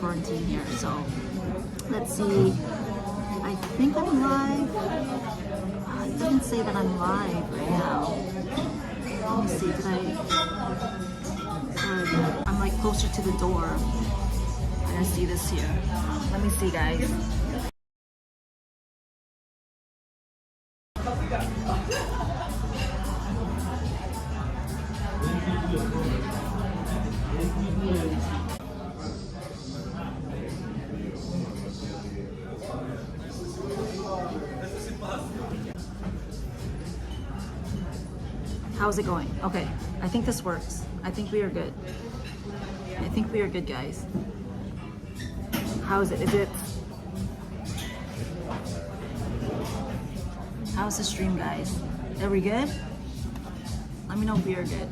Florentine here. So let's see. I think I'm live. It doesn't say that I'm live right now. Let me see. Did I? I'm like closer to the door. I'm gonna see this here. Let me see, guys. How's it going? Okay, I think this works. I think we are good. I think we are good, guys. How is it? How's the stream, guys? Are we good? Let me know if we are good.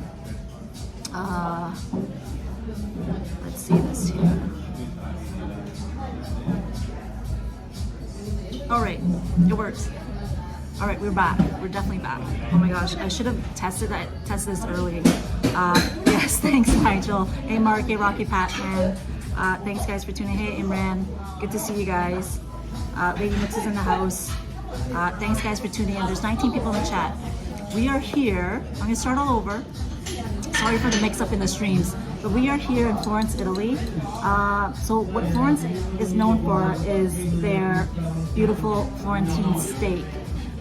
Let's see this here. All right, it works. All right, we're back. We're definitely back. Oh my gosh, I should have tested this early. Yes, thanks, Nigel. Hey, Mark. Hey, Rocky Patman. Thanks, guys, for tuning in. Hey, Imran. Good to see you guys. Lady Mix is in the house. Thanks, guys, for tuning in. There's 19 people in the chat. We are here. I'm gonna start all over. Sorry for the mix-up in the streams, but we are here in Florence, Italy. So what Florence is known for is their beautiful Florentine steak.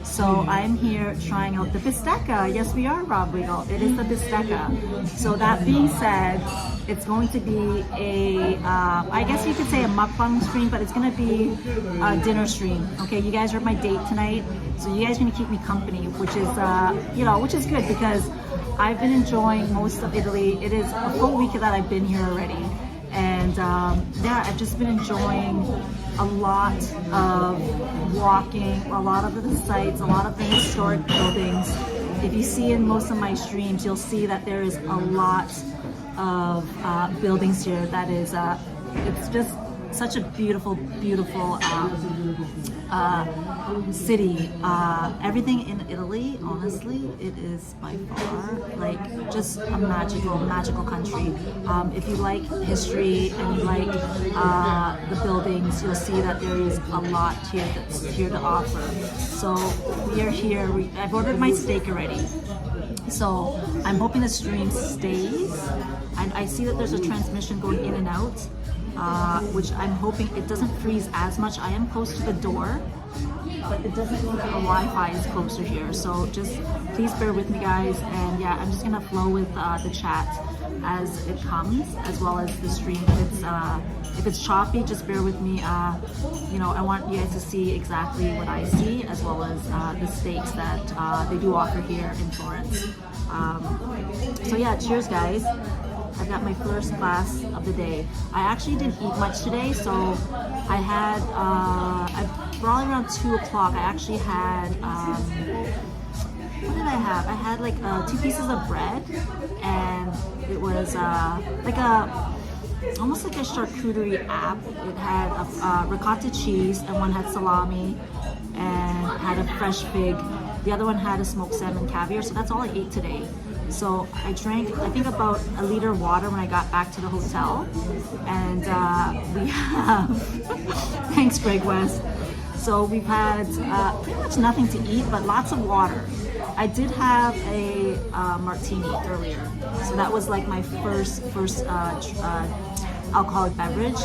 So I'm here trying out the Bistecca. Yes, we are, Rob Wiggle. It is the Bistecca. So that being said, it's going to be a, I guess you could say a mukbang stream, but it's going to be a dinner stream. Okay, you guys are my date tonight, so you guys are going to keep me company, which is, which is good because I've been enjoying most of Italy. It is a full week that I've been here already. And yeah, I've just been enjoying a lot of walking, a lot of the sites, a lot of the historic buildings. If you see in most of my streams, you'll see that there is a lot of buildings here. That is, it's just such a beautiful, beautiful city. Everything in Italy, honestly, it is by far like just a magical country. If you like history and you like the buildings, you'll see that there is a lot here that's here to offer. So we are here. I've ordered my steak already. So I'm hoping the stream stays. And I see that there's a transmission going in and out. Which I'm hoping it doesn't freeze as much. I am close to the door, but it doesn't mean that the Wi-Fi is closer here. So just please bear with me, guys. And yeah, I'm just gonna flow with the chat as it comes, as well as the stream. If it's choppy, just bear with me. I want you guys to see exactly what I see, as well as the steaks that they do offer here in Florence. So yeah, cheers, guys. I got my first glass of the day. I actually didn't eat much today, so I had, probably around 2 o'clock, I actually had, what did I have? I had like 2 pieces of bread, and it was almost like a charcuterie app. It had a ricotta cheese, and one had salami, and had a fresh fig. The other one had a smoked salmon caviar, so that's all I ate today. So I drank, I think, about a liter of water when I got back to the hotel. And we have, thanks Greg West. So we've had pretty much nothing to eat, but lots of water. I did have a martini earlier. So that was like my first alcoholic beverage.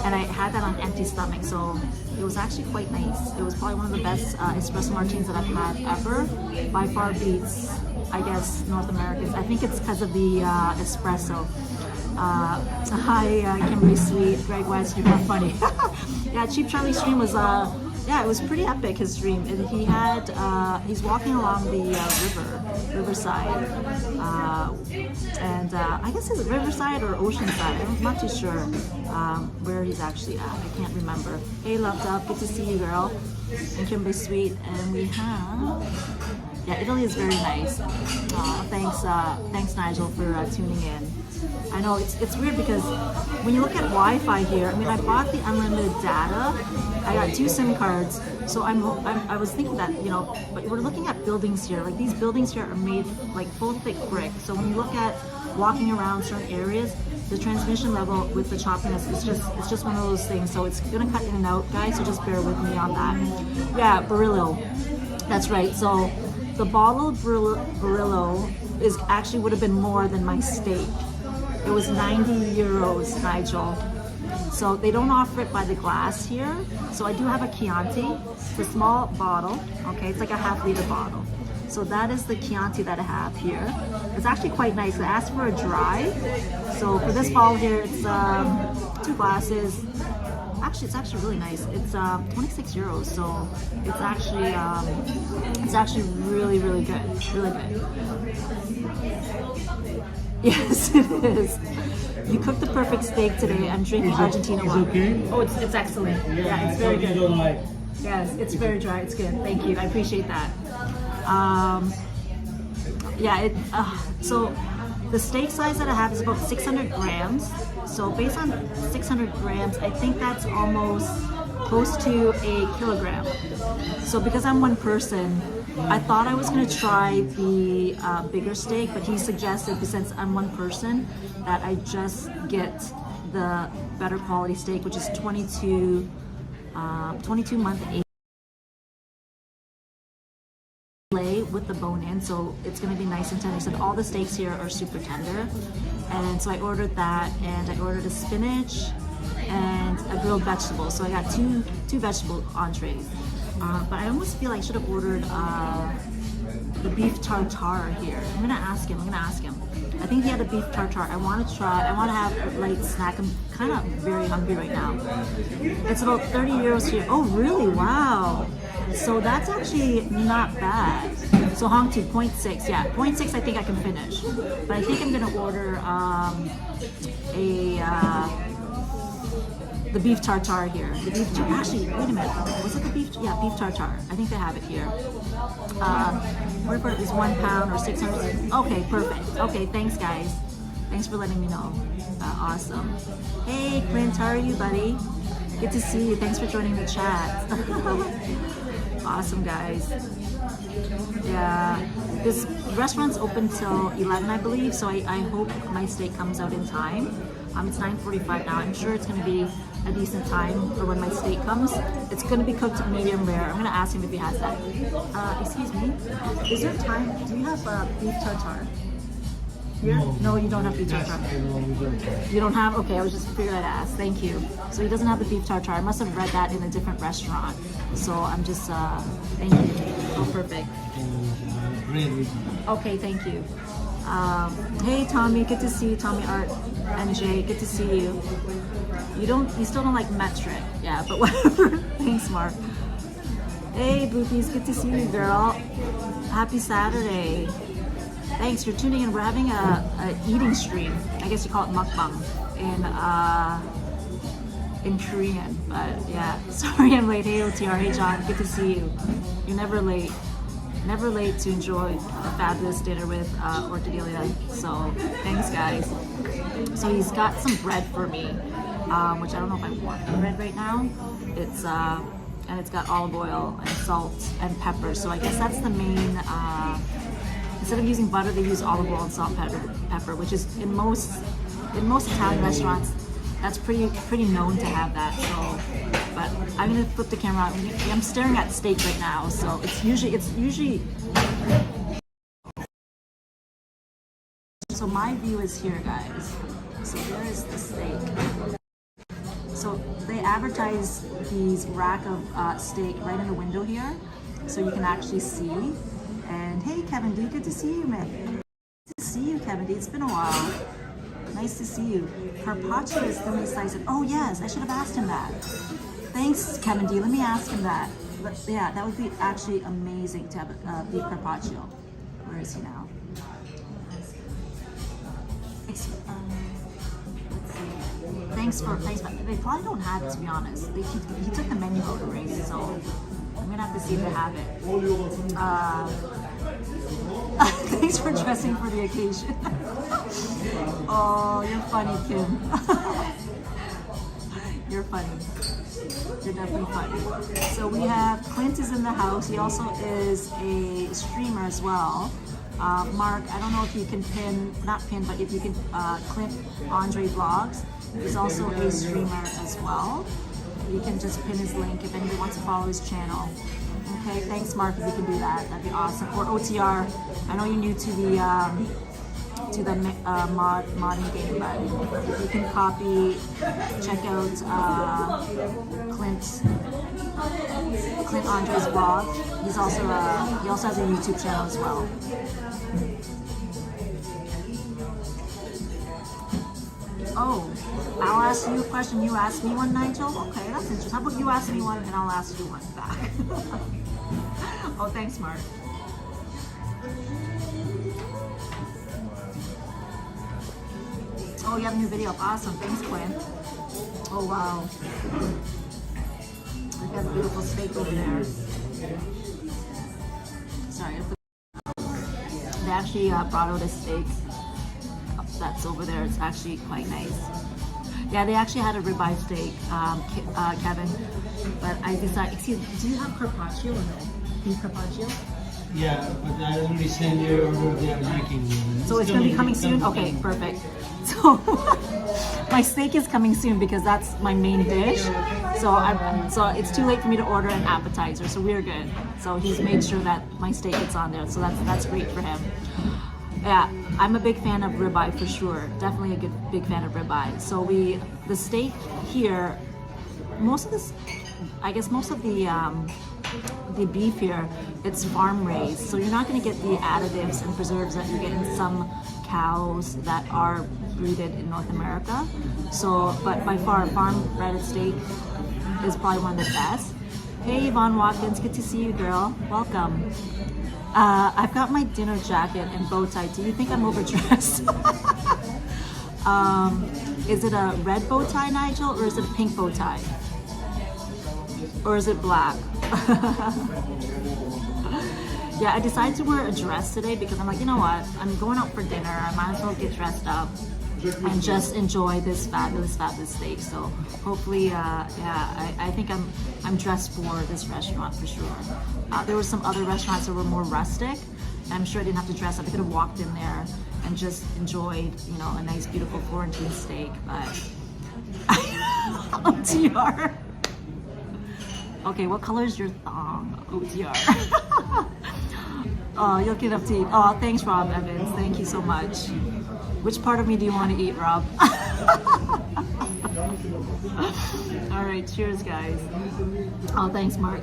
And I had that on empty stomach. So it was actually quite nice. It was probably one of the best espresso martinis that I've had ever. By far beats, I guess, North America's. I think it's because of the espresso. Hi, Kimberly Sweet, Greg West, you're not funny. Yeah, Cheap Charlie stream was, it was pretty epic, his stream. And he had, he's walking along the riverside. I guess it's Riverside or Oceanside. I'm not too sure where he's actually at. I can't remember. Hey, Loved Up, good to see you, girl. And Kimberly Sweet. And we have... Yeah, Italy is very nice. Thanks Nigel for tuning in. I know it's weird because when you look at Wi-Fi here, I mean, I bought the unlimited data. I got 2 SIM cards, so I was thinking that, but we're looking at buildings here. Like, these buildings here are made like full thick brick. So when you look at walking around certain areas, the transmission level with the choppiness is just one of those things. So it's gonna cut in and out, guys. So just bear with me on that. Yeah, Barillo. That's right. So the bottle of Barillo is actually would have been more than my steak. It was 90 euros, Nigel. So they don't offer it by the glass here. So I do have a Chianti. It's a small bottle. Okay, it's like a half-liter bottle. So that is the Chianti that I have here. It's actually quite nice. I asked for a dry. So for this bottle here, it's 2 glasses. Actually, it's actually really nice. It's 26 euros. So it's actually really, really good. Really good. Yes, it is. You cooked the perfect steak today. I'm drinking Argentina wine. Okay? Oh, it's excellent. Yeah, it's very good. Yes, it's very dry. It's good. Thank you. I appreciate that. So the steak size that I have is about 600 grams. So based on 600 grams, I think that's almost close to a kilogram. So because I'm one person, I thought I was going to try the bigger steak, but he suggested, since I'm one person, that I just get the better quality steak, which is 22 month age with the bone in, so it's going to be nice and tender. So all the steaks here are super tender, and so I ordered that, and I ordered a spinach and a grilled vegetable. So I got two vegetable entrees, but I almost feel I should have ordered the beef tartare here. I'm gonna ask him. I think he had a beef tartare. I want to have a light snack. I'm kind of very hungry right now. It's about 30 euros here. Oh really? Wow. So that's actually not bad. So Hongtu, 0.6, yeah, 0.6 I think I can finish. But I think I'm gonna order the beef tartare here. The beef actually, wait a minute, was it the beef? Yeah, beef tartare. I think they have it here. Whatever it is, £1 or 600. Okay, perfect. Okay, thanks guys. Thanks for letting me know. Awesome. Hey Clint, how are you, buddy? Good to see you. Thanks for joining the chat. Awesome, guys. Yeah, this restaurant's open till 11, I believe, so I hope my steak comes out in time. It's 9:45 now. I'm sure it's going to be a decent time for when my steak comes. It's going to be cooked medium rare. I'm going to ask him if he has that. Excuse me, is there time? Do you have beef tartare? Here? No, you don't have beef tartare. You don't have? Okay, I was just figured I'd ask. Thank you. So he doesn't have the beef tartare. I must have read that in a different restaurant. So I'm just, thank you. Oh, perfect. Okay, thank you. Hey Tommy, good to see you. Tommy Art and Jay, good to see you. You still don't like metric. Yeah, but whatever. Thanks, Mark. Hey Boopies, good to see you, girl. Happy Saturday. Thanks for tuning in. We're having a eating stream. I guess you call it mukbang in Korean. But yeah, sorry I'm late. Hey OTR, hey John, good to see you. You're never late. Never late to enjoy a fabulous dinner with Orchidelia. So thanks guys. So he's got some bread for me, which I don't know if I want the bread right now. It's and it's got olive oil and salt and pepper. So I guess that's the main. Instead of using butter, they use olive oil and salt and pepper, which is in most Italian restaurants, that's pretty known to have that. So, but I'm gonna flip the camera out. I'm staring at steak right now, so it's usually. So my view is here, guys. So there is the steak. So they advertise these rack of steak right in the window here, so you can actually see. And hey, Kevin D, good to see you, man. Good to see you, Kevin D. It's been a while. Nice to see you. Carpaccio is thinly sliced. Oh yes, I should have asked him that. Thanks, Kevin D. Let me ask him that. But yeah, that would be actually amazing to have a beef carpaccio. Where is he now? Let's see. Thanks for. They probably don't have it, to be honest. He took the menu out already, so I'm gonna have to see if they have it. Thanks for dressing for the occasion. Oh, you're funny, Kim. You're funny. You're definitely funny. So we have Clint is in the house. He also is a streamer as well. Mark, I don't know if you can not pin, but if you can clip Andre Vlogs. He's also a streamer as well. You can just pin his link if anybody wants to follow his channel. Okay, thanks Mark if you can do that. That'd be awesome. Or OTR, I know you're new to the modding game, but if you can copy, check out Clint Andre's vlog. He also has a YouTube channel as well. Oh, I'll ask you a question. You ask me one, Nigel? Okay, that's interesting. How about you ask me one and I'll ask you one back? Oh, thanks, Mark. Oh, you have a new video. Awesome. Thanks, Quinn. Oh, wow. We got a beautiful steak over there. Sorry. They actually brought out a steak that's over there. It's actually quite nice. Yeah, they actually had a ribeye steak, Kevin. But I decided, excuse me, do you have carpaccio or no? Beef carpaccio? Yeah, but I only send you over they are making. So it's going to be coming soon? Okay, perfect. So my steak is coming soon because that's my main dish. So it's too late for me to order an appetizer, so we're good. So he's made sure that my steak gets on there, so that's great for him. Yeah, I'm a big fan of ribeye for sure. Definitely a big fan of ribeye. So the steak here, most of the beef here, it's farm raised. So you're not going to get the additives and preserves that you get in some cows that are breeded in North America. So, but by far, farm bred steak is probably one of the best. Hey Yvonne Watkins, good to see you, girl. Welcome. I've got my dinner jacket and bow tie. Do you think I'm overdressed? Is it a red bow tie, Nigel, or is it a pink bow tie? Or is it black? Yeah, I decided to wear a dress today because I'm like, you know what? I'm going out for dinner. I might as well get dressed up and just enjoy this fabulous steak. So hopefully, I think I'm dressed for this restaurant for sure. There were some other restaurants that were more rustic, and I'm sure I didn't have to dress up. I could have walked in there and just enjoyed, you know, a nice, beautiful Florentine steak. But OTR. Okay, what color is your thong? OTR. Oh, you'll get up to eat. Oh, thanks, Rob Evans. Thank you so much. Which part of me do you want to eat, Rob? All right, cheers, guys. Oh, thanks, Mark.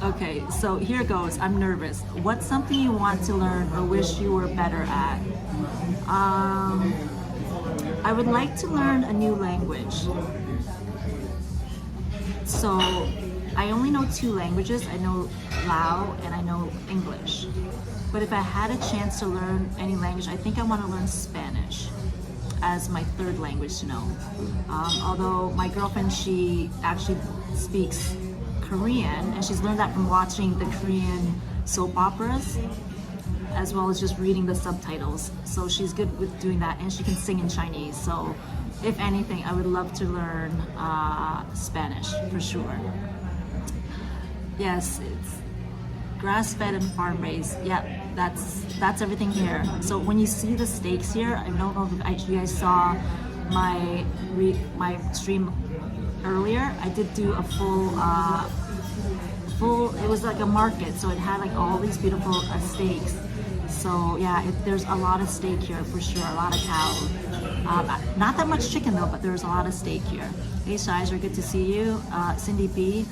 Okay, so here goes. I'm nervous. What's something you want to learn or wish you were better at? I would like to learn a new language. So I only know 2 languages. I know Lao and I know English. But if I had a chance to learn any language, I think I want to learn Spanish as my 3rd language to know. Although my girlfriend, she actually speaks Korean, and she's learned that from watching the Korean soap operas, as well as just reading the subtitles. So she's good with doing that, and she can sing in Chinese. So if anything, I would love to learn Spanish for sure. Yes, it's grass-fed and farm-raised. Yeah, that's everything here. So when you see the steaks here, I don't know if you guys saw my stream earlier. I did do a full. It was like a market, so it had like all these beautiful steaks. So yeah, there's a lot of steak here for sure. A lot of cow. Not that much chicken though, but there's a lot of steak here. Hey Shizer, good to see you. Cindy B,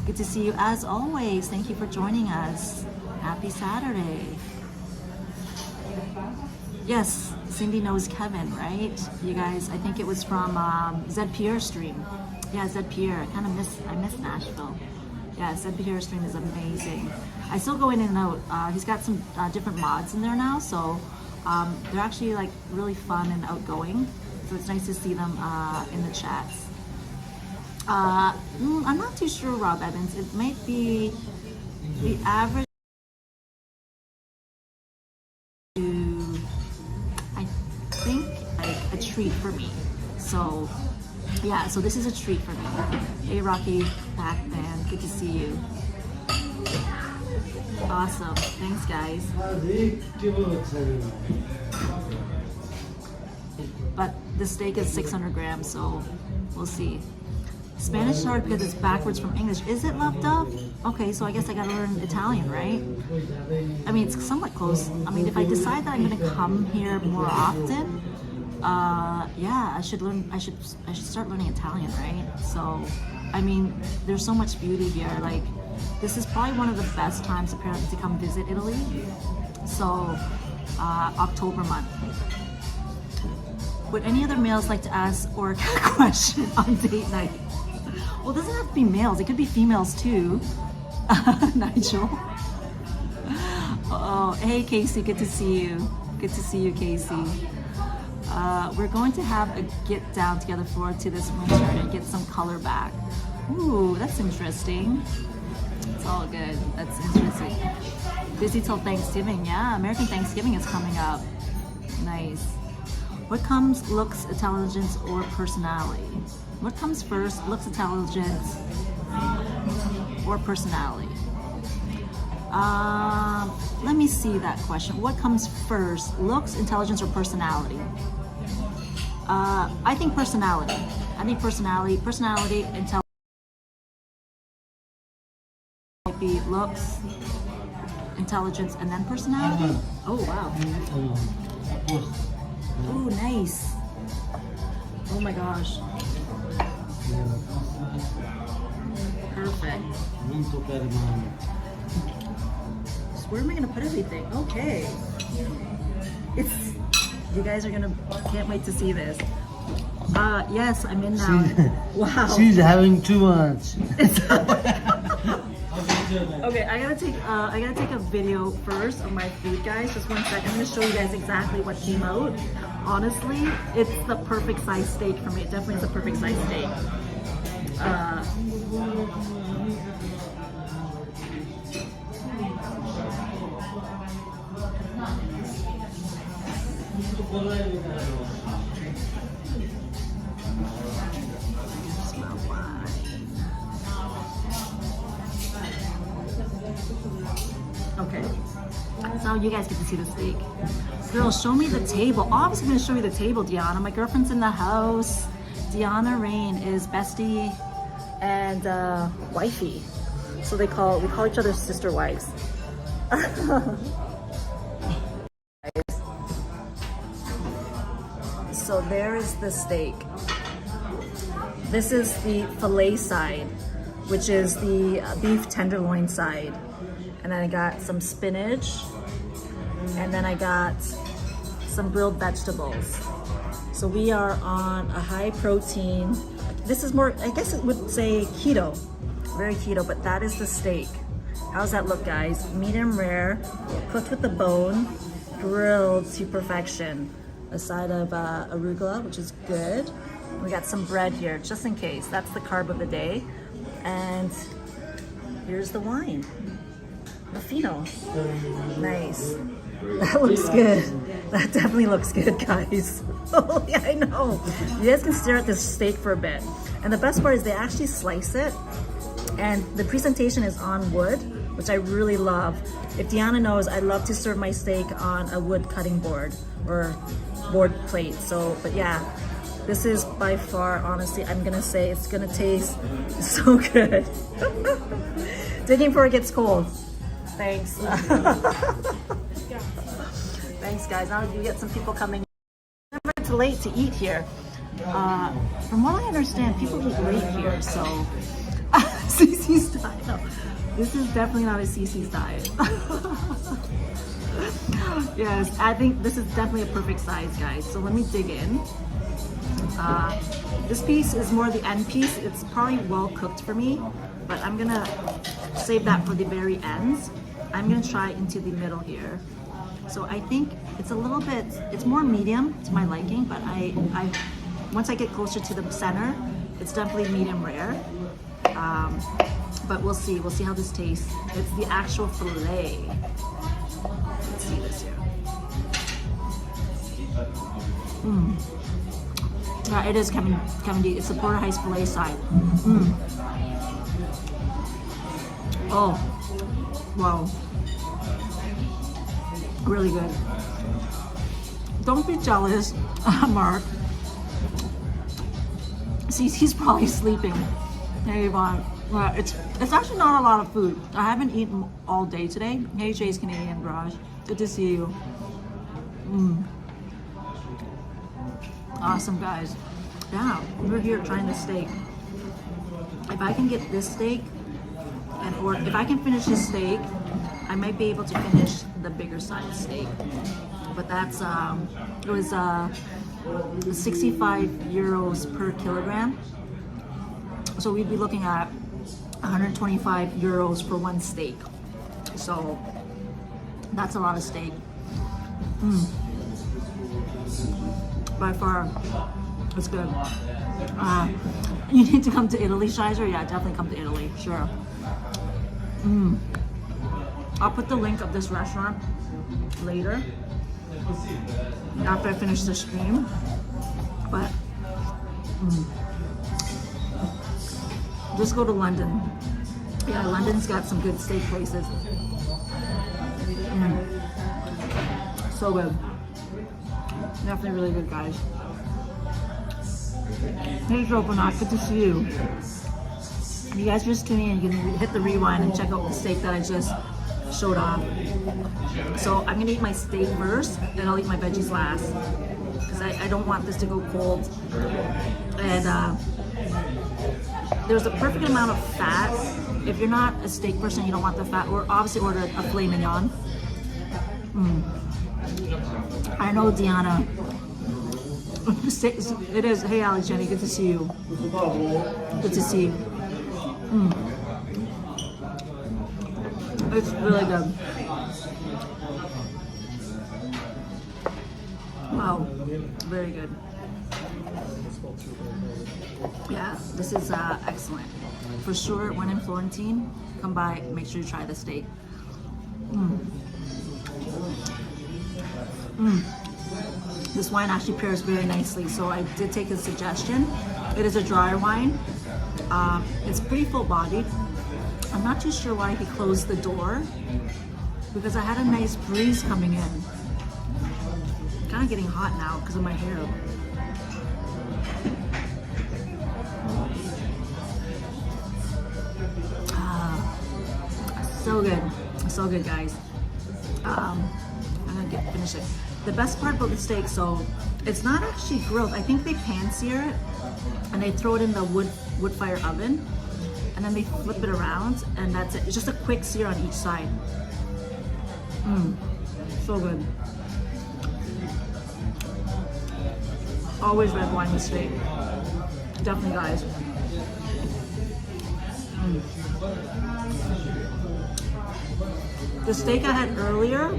good to see you as always. Thank you for joining us. Happy Saturday. Yes, Cindy knows Kevin, right? You guys, I think it was from Zed Pierre's stream. Yeah, Zed Pierre. I miss Nashville. Yeah, Zed Pierre's stream is amazing. I still go in and out. He's got some different mods in there now, so they're actually like really fun and outgoing. So it's nice to see them in the chats. I'm not too sure, Rob Evans. It might be the average to, I think, like a treat for me. So yeah, so this is a treat for me. Hey Rocky, back man, good to see you. Awesome. Thanks, guys. But the steak is 600 grams, so we'll see. Spanish is hard because it's backwards from English. Is it, Love Dove? Okay, so I guess I gotta learn Italian, right? I mean, it's somewhat close. I mean, if I decide that I'm gonna come here more often, yeah, I should start learning Italian, right? So, I mean, there's so much beauty here. Like, this is probably one of the best times apparently to come visit Italy. So, October month. Would any other males like to ask or a question on date night? Well, it doesn't have to be males. It could be females too. Nigel. Oh, hey Casey, good to see you. Good to see you, Casey. We're going to have a get down together forward to this winter and get some color back. Ooh, that's interesting. It's all good. That's interesting. Busy till Thanksgiving. Yeah, American Thanksgiving is coming up. Nice. What comes, looks, intelligence, or personality? What comes first, looks, intelligence, or personality? Let me see that question. What comes first, looks, intelligence, or personality? I think personality. I think personality, intelligence might be looks, intelligence, and then personality. Oh wow. Oh, nice. Oh my gosh. Perfect. So where am I gonna put everything? Okay. You guys are can't wait to see this. Yes, I'm in now. Wow. She's having too much. Okay, I gotta take a video first of my food, guys. Just one second. I'm gonna show you guys exactly what came out. Honestly, it's the perfect size steak for me. It definitely is a perfect size steak. Okay, so you guys get to see the steak. Girl, show me the table. Obviously, I'm gonna show you the table, Deanna. My girlfriend's in the house. Deanna Rain is bestie and wifey. So we call each other sister wives. So there is the steak. This is the filet side, which is the beef tenderloin side. And then I got some spinach, and then I got some grilled vegetables. So we are on a high protein. This is more, I guess it would say keto, very keto, but that is the steak. How's that look, guys? Medium rare, cooked with the bone, grilled to perfection. A side of arugula, which is good. We got some bread here, just in case. That's the carb of the day. And here's the wine. Fino. Nice. That looks good. That definitely looks good, guys. Oh, yeah, I know. You guys can stare at this steak for a bit. And the best part is they actually slice it. And the presentation is on wood, which I really love. If Deanna knows, I love to serve my steak on a wood cutting board or board plate. So, but yeah, this is by far, honestly, I'm gonna say it's gonna taste so good. Digging before it gets cold. Thanks. Thanks, guys. Now you get some people coming. Remember, it's late to eat here. From what I understand, people eat late here, so CC style. This is definitely not a CC style. Yes, I think this is definitely a perfect size, guys. So let me dig in. This piece is more the end piece. It's probably well cooked for me, but I'm gonna save that for the very ends. I'm gonna try into the middle here. So I think it's a little bit, it's more medium to my liking, but I once I get closer to the center, it's definitely medium rare. But we'll see how this tastes. It's the actual filet. Let's see this here. Yeah, it is Kevin D. It's the Porter Heights filet side. Oh, Wow. Really good. Don't be jealous, Mark. See, he's probably sleeping. Hey, Yvonne. It's actually not a lot of food. I haven't eaten all day today. Hey, Chase Canadian Garage. Good to see you. Awesome, guys. Yeah, we're here trying the steak. If I can get this steak, or if I can finish this steak, I might be able to finish the bigger size steak. But that's it was 65 euros per kilogram. So we'd be looking at 125 euros for one steak. So that's a lot of steak. By far, it's good. You need to come to Italy, Shizer? Yeah, definitely come to Italy, sure. I'll put the link of this restaurant later, after I finish the stream. But just go to London. Yeah, London's got some good steak places. So good. Definitely really good, guys. Hey, Droponaut, good to see you. You guys just tune in, you can hit the rewind and check out the steak that I just showed off. So I'm gonna eat my steak first, then I'll eat my veggies last, because I don't want this to go cold. And there's a perfect amount of fat. If you're not a steak person, you don't want the fat, or obviously order a filet mignon. I know, Diana. It is. Hey, Alex, Jenny, good to see you. Good to see you. It's really good. Wow, very good. Yeah, this is excellent. For sure, when in Florentine, come by, make sure you try the steak. This wine actually pairs very nicely, so I did take a suggestion. It is a dry wine. It's pretty full-bodied. I'm not too sure why he closed the door, because I had a nice breeze coming in. Kind of getting hot now because of my hair. So good, guys. I'm gonna finish it. The best part about the steak, so it's not actually grilled. I think they pan sear it and they throw it in the wood fire oven, and then they flip it around, and that's it. It's just a quick sear on each side. So good. Always red wine with steak. Definitely, guys. The steak I had earlier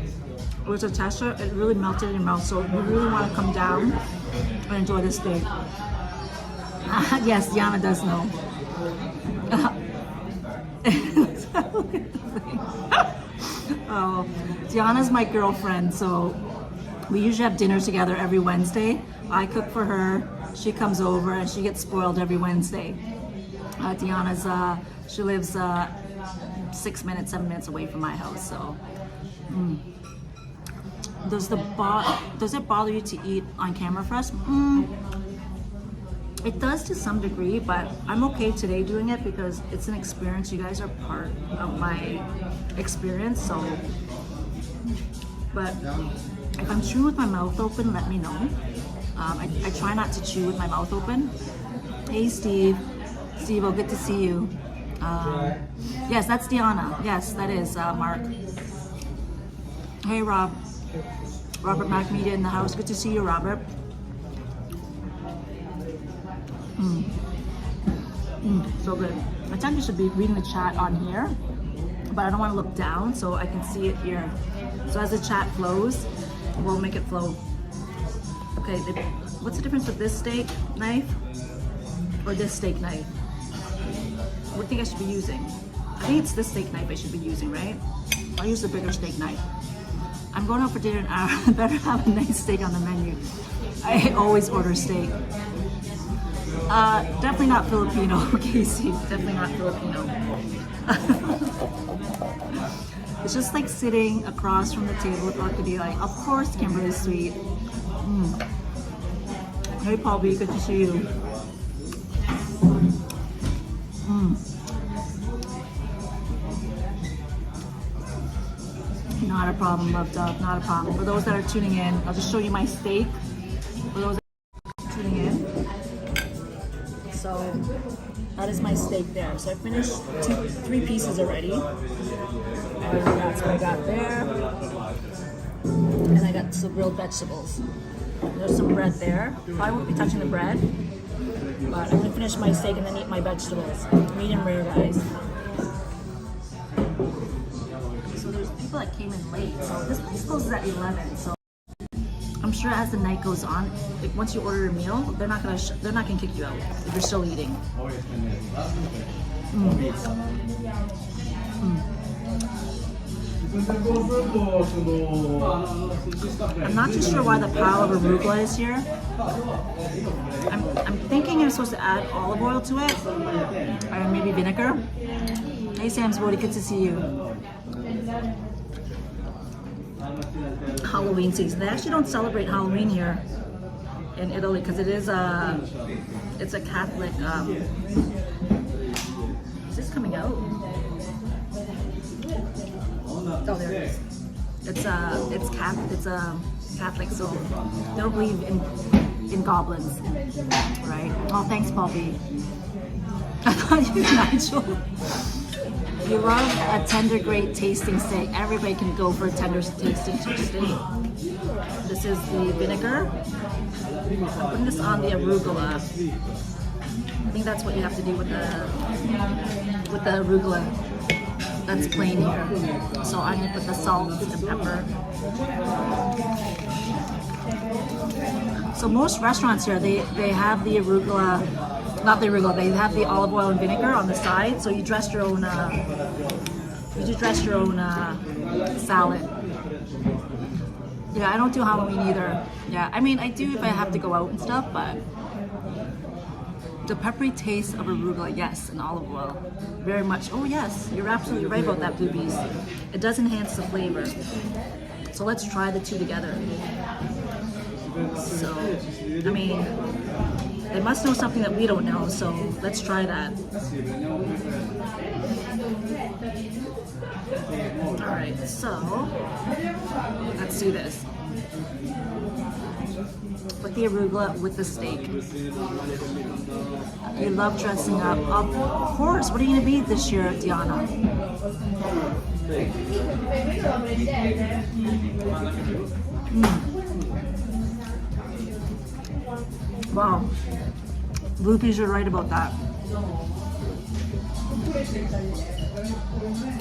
was a tester. It really melted in your mouth, so you really want to come down and enjoy this steak. Yes, Diana does know. Oh, Diana's my girlfriend, so we usually have dinner together every Wednesday. I cook for her, she comes over, and she gets spoiled every Wednesday. Diana's, she lives 7 minutes away from my house, so. Does it bother you to eat on camera for us? It does to some degree, but I'm okay today doing it because it's an experience. You guys are part of my experience, so. But if I'm chewing with my mouth open, let me know. I try not to chew with my mouth open. Hey, Steve. Steve-o, good to see you. Yes, that's Diana. Yes, that is Mark. Hey, Rob. Robert Mac Media in the house. Good to see you, Robert. So good. I technically should be reading the chat on here, but I don't want to look down, so I can see it here. So as the chat flows, we'll make it flow. Okay, what's the difference with this steak knife or this steak knife? What do you think I should be using? I think it's this steak knife I should be using, right? I'll use the bigger steak knife. I'm going out for dinner in an hour. I better have a nice steak on the menu. I always order steak. Definitely not Filipino, Casey. Definitely not Filipino. It's just like sitting across from the table with Orchidea. Like, of course, Kimberly's sweet. Hey, Paul B, good to see you. Not a problem, Love Dove, not a problem. For those that are tuning in, I'll just show you my steak. For those that are tuning in. So, that is my steak there. So I finished 3 pieces already. And that's what I got there. And I got some grilled vegetables. There's some bread there. I won't be touching the bread. But I'm gonna finish my steak and then eat my vegetables. Medium rare, guys. So there's people that came in late. So this place closes at 11. So I'm sure as the night goes on, like once you order a meal, they're not gonna kick you out if you're still eating. I'm not too sure why the pile of arugula is here. I'm thinking I'm supposed to add olive oil to it, or maybe vinegar. Hey Sam's Bodie, good to see you. Halloween season. They actually don't celebrate Halloween here in Italy because it's a Catholic. Is this coming out? Oh, there it is. It's Catholic, so they don't believe in goblins, right? Oh, thanks, Paul B. I thought you were Nigel. You love a tender, great tasting steak. Everybody can go for a tender tasting steak. This is the vinegar. I'm putting this on the arugula. I think that's what you have to do with the arugula. That's plain here. So I'm gonna put the salt and pepper. So most restaurants here, they have the arugula, not the arugula, they have the olive oil and vinegar on the side. So you dress your own, salad. Yeah, I don't do Halloween either. Yeah, I mean, I do if I have to go out and stuff, but the peppery taste of arugula, yes, and olive oil, very much. Oh yes, you're absolutely right about that, Blue Beast. It does enhance the flavor. So let's try the two together. So, I mean, they must know something that we don't know, so let's try that. All right, so let's do this. With the arugula, with the steak. You love dressing up. Of course. What are you going to be this year, Diana? Wow. Loopies, you're right about that.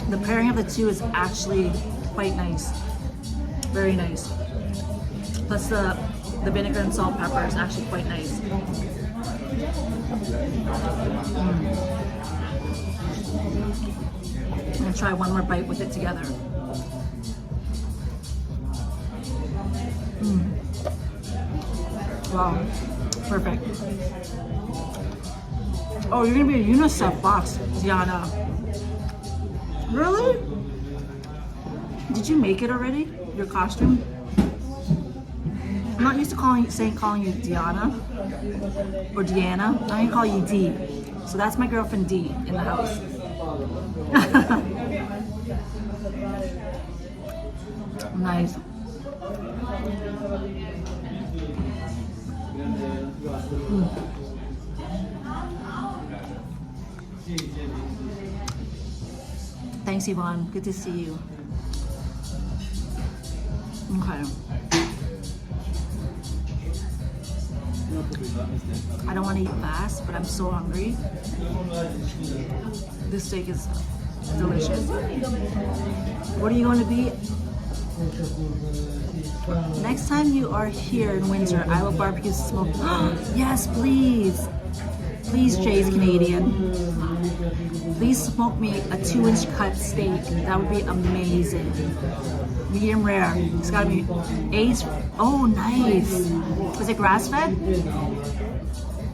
The pairing of the two is actually quite nice. Very nice. Plus the vinegar and salt pepper is actually quite nice. I'm gonna try one more bite with it together. Wow, perfect. Oh, you're gonna be a UNICEF box, Diana. Really? Did you make it already? Your costume? I'm not used to calling you Diana or Deanna. I'm gonna call you D. So that's my girlfriend D in the house. Nice. Thanks, Yvonne. Good to see you. Okay. I don't want to eat fast, but I'm so hungry. This steak is delicious. What are you going to be? Next time you are here in winter, I will barbecue smoke. Yes, please. Please, Jay's Canadian. Please smoke me a 2-inch cut steak. That would be amazing. Medium rare. It's gotta be aged. Oh, nice. Was it grass fed?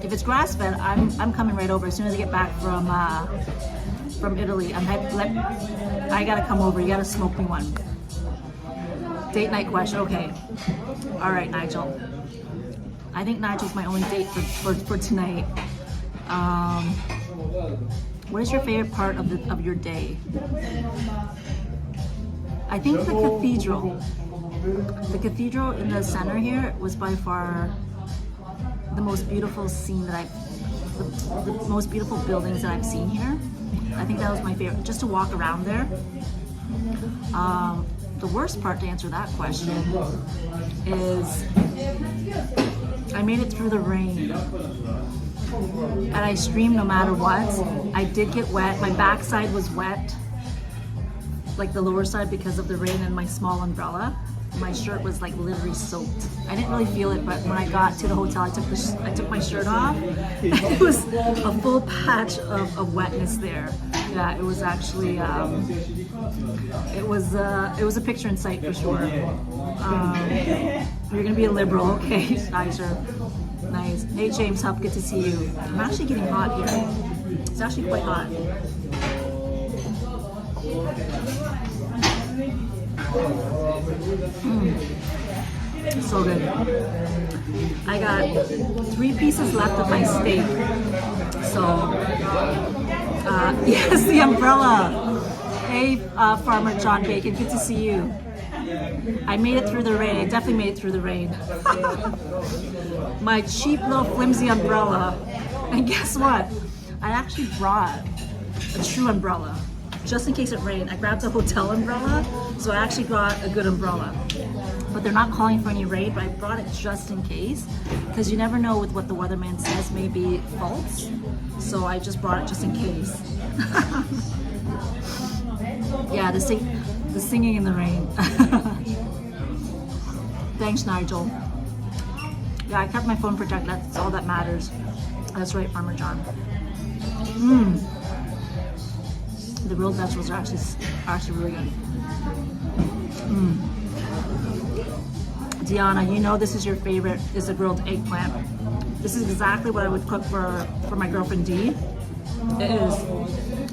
If it's grass-fed, I'm coming right over as soon as I get back from Italy. I gotta come over. You gotta smoke me one. Date night question. Okay. All right, Nigel. I think Nigel's my only date for tonight. What is your favorite part of your day? I think the cathedral. The cathedral in the center here was by far the most beautiful scene that the most beautiful buildings that I've seen here. I think that was my favorite, just to walk around there. The worst part to answer that question is I made it through the rain. And I streamed no matter what. I did get wet. My backside was wet, like the lower side because of the rain and my small umbrella. My shirt was like literally soaked. I didn't really feel it, but when I got to the hotel, I took my shirt off. It was a full patch of wetness there. Yeah, it was actually it was a picture in sight for sure. You're gonna be a liberal, okay? Nice. Hey James, Hub, good to see you. I'm actually getting hot here. It's actually quite hot. So good. I got 3 pieces left of my steak. So, yes, the umbrella. Hey, Farmer John Bacon, good to see you. I made it through the rain. I definitely made it through the rain. My cheap little flimsy umbrella. And guess what? I actually brought a true umbrella. Just in case it rained. I grabbed a hotel umbrella, so I actually brought a good umbrella. But they're not calling for any rain, but I brought it just in case, because you never know with what the weatherman says may be false. So I just brought it just in case. Yeah, the singing in the rain. Thanks, Nigel. Yeah, I kept my phone protected. That's all that matters. That's right, Farmer John. The grilled vegetables are actually really good. Deanna, you know this is your favorite, is the grilled eggplant. This is exactly what I would cook for my girlfriend Dee. It is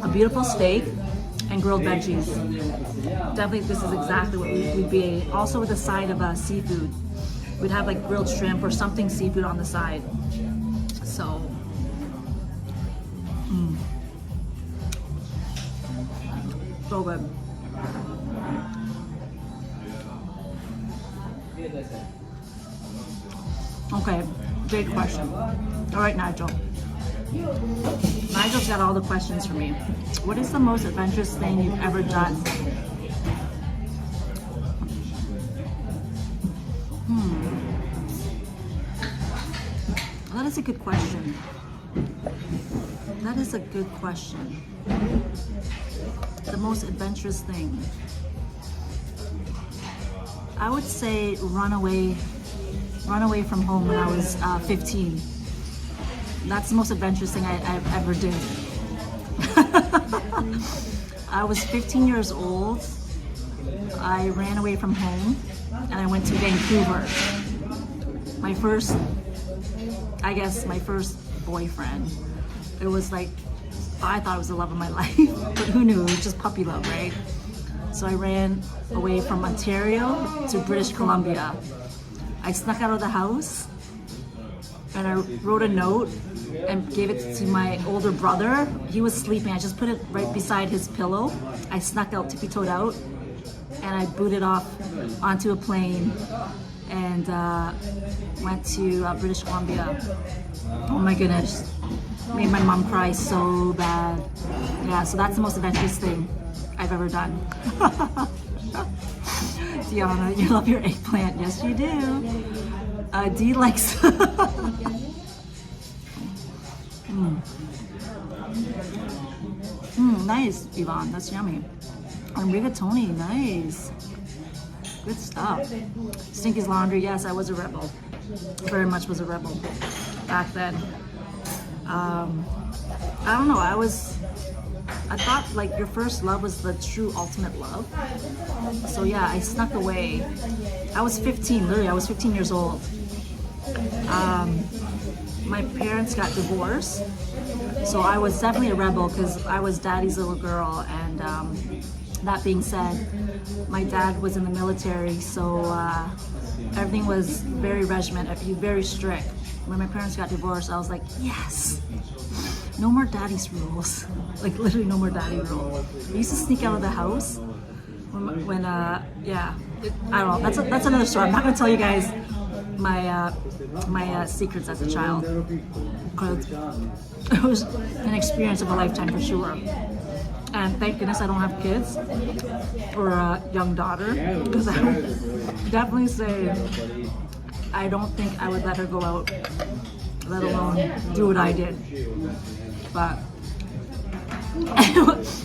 a beautiful steak and grilled veggies. Definitely this is exactly what we'd be eating. Also with a side of seafood. We'd have like grilled shrimp or something seafood on the side. So, so good. Okay, big question. All right, Nigel. Nigel's got all the questions for me. What is the most adventurous thing you've ever done? That is a good question. That is a good question. The most adventurous thing. I would say run away from home when I was 15. That's the most adventurous thing I ever did. I was 15 years old. I ran away from home and I went to Vancouver. My first boyfriend. It was like, I thought it was the love of my life, but who knew? It was just puppy love, right? So I ran away from Ontario to British Columbia. I snuck out of the house and I wrote a note and gave it to my older brother. He was sleeping. I just put it right beside his pillow. I snuck out, tippy-toed out, and I booted off onto a plane and went to British Columbia. Oh my goodness. Made my mom cry so bad. Yeah, so that's the most adventurous thing I've ever done. Deanna, you love your eggplant. Yes, you do. Dee likes... Nice, Yvonne. That's yummy. And rigatoni, nice. Good stuff. Stinky's Laundry. Yes, I was a rebel. Very much was a rebel back then. I don't know. I thought like your first love was the true ultimate love. So yeah, I snuck away. I was 15, literally. I was 15 years old. my parents got divorced. So I was definitely a rebel because I was daddy's little girl. And that being said, my dad was in the military, so everything was very regimented, very strict. When my parents got divorced, I was like, yes, no more daddy's rules. Like literally no more daddy rules. I used to sneak out of the house when yeah, I don't know. That's another story. I'm not gonna tell you guys my secrets as a child. It was an experience of a lifetime for sure. And thank goodness I don't have kids or a young daughter, because I would definitely say I don't think I would let her go out, let alone do what I did. But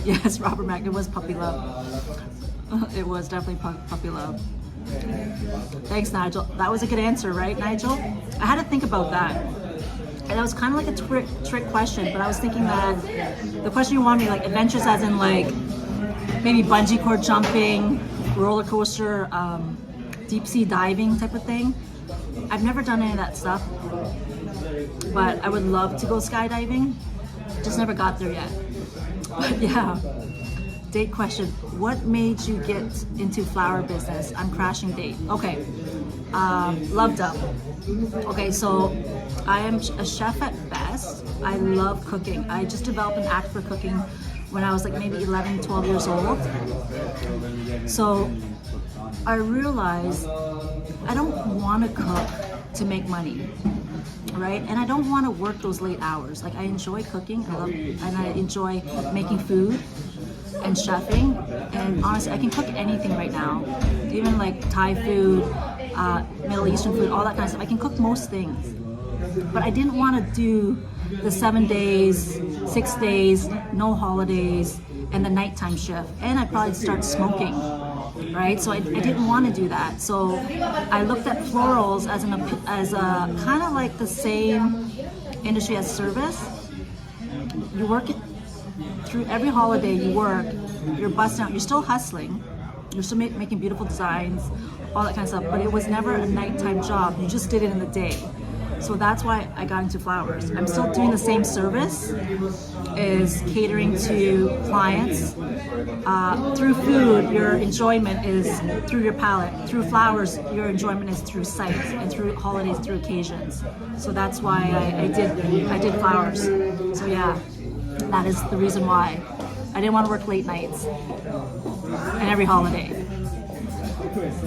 yes, Robert Mack, it was puppy love. It was definitely puppy love. Thanks, Nigel. That was a good answer, right, Nigel? I had to think about that. And that was kind of like a trick question, but I was thinking that the question you wanted me, like adventures as in like maybe bungee cord jumping, roller coaster, deep sea diving type of thing. I've never done any of that stuff, but I would love to go skydiving. Just never got there yet. But yeah, date question. What made you get into flower business? I'm crashing date. Okay, loved up. Okay, so I am a chef at best. I love cooking. I just developed an act for cooking when I was like maybe 11, 12 years old. So I realized I don't want to cook to make money, right? And I don't want to work those late hours. Like I enjoy cooking, I enjoy making food and chefing. And honestly, I can cook anything right now, even like Thai food, Middle Eastern food, all that kind of stuff. I can cook most things. But I didn't want to do the 7 days, 6 days, no holidays, and the nighttime shift. And I'd probably start smoking, right? So I didn't want to do that. So I looked at florals as a kind of like the same industry as service. You work it through every holiday. You work, you're busting out, you're still hustling, you're still making beautiful designs, all that kind of stuff. But it was never a nighttime job. You just did it in the day. So that's why I got into flowers. I'm still doing the same service, is catering to clients. Through food, your enjoyment is through your palate. Through flowers, your enjoyment is through sight, and through holidays, through occasions. So that's why I did flowers. So yeah, that is the reason why. I didn't want to work late nights and every holiday.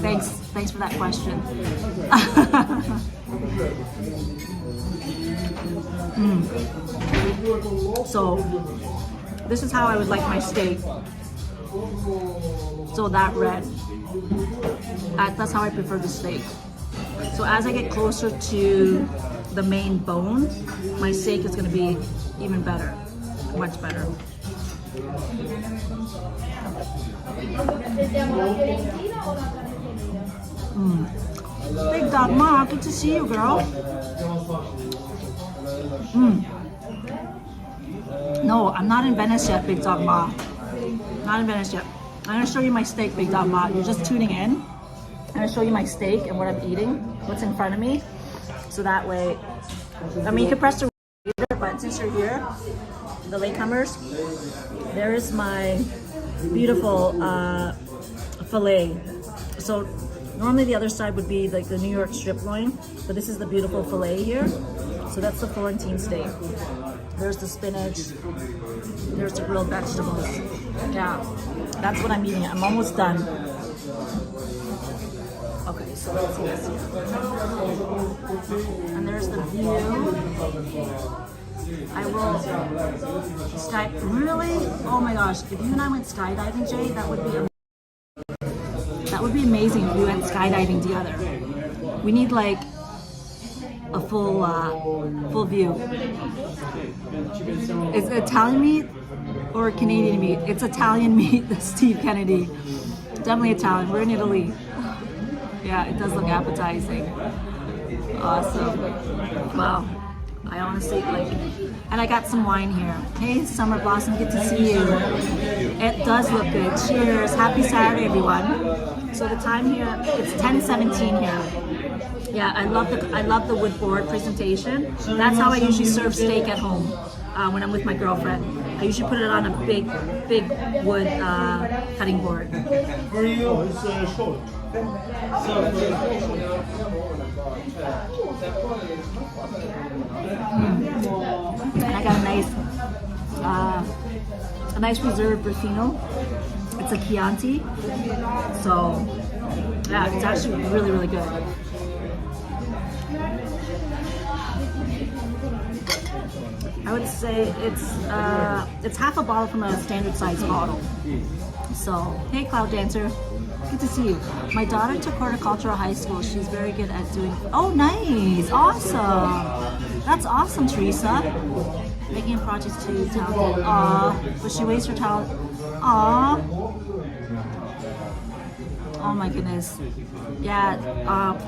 Thanks for that question. So this is how I would like my steak. So that red. That's how I prefer the steak. So as I get closer to the main bone, my steak is going to be even better, much better. Big Dog Ma, good to see you, girl. No, I'm not in Venice yet, Big Dog Ma. Not in Venice yet. I'm gonna show you my steak, Big Dog Ma. You're just tuning in. I'm gonna show you my steak and what I'm eating, what's in front of me. So that way, I mean, you can press the reader, but since you're here, the latecomers, there is my beautiful filet. So normally the other side would be like the New York strip loin, but this is the beautiful filet here. So that's the Florentine steak. There's the spinach. There's the grilled vegetables. Yeah, that's what I'm eating. I'm almost done. Okay, so let's see this here. And there's the view. I will really? Oh my gosh! If you and I went skydiving, Jay, that would be amazing if we went skydiving together. We need like a full view. Is it Italian meat or Canadian meat? It's Italian meat, Steve Kennedy. Definitely Italian. We're in Italy. Yeah, it does look appetizing. Awesome. Wow. I honestly like, and I got some wine here. Hey, Summer Blossom, good to see you. It does look good. Cheers. Happy Saturday, everyone. So the time here, it's 10:17 here. Yeah, I love the wood board presentation. That's how I usually serve steak at home when I'm with my girlfriend. I usually put it on a big wood cutting board. For you, it's short. I got a nice reserved Rufino. It's a Chianti, so yeah, it's actually really, really good. I would say it's half a bottle from a standard size bottle. So, hey Cloud Dancer, good to see you. My daughter took horticultural high school. She's very good at doing, oh nice, awesome. That's awesome, Teresa. Making projects too talented. Aw, but she wastes her talent. Aw. Oh my goodness. Yeah,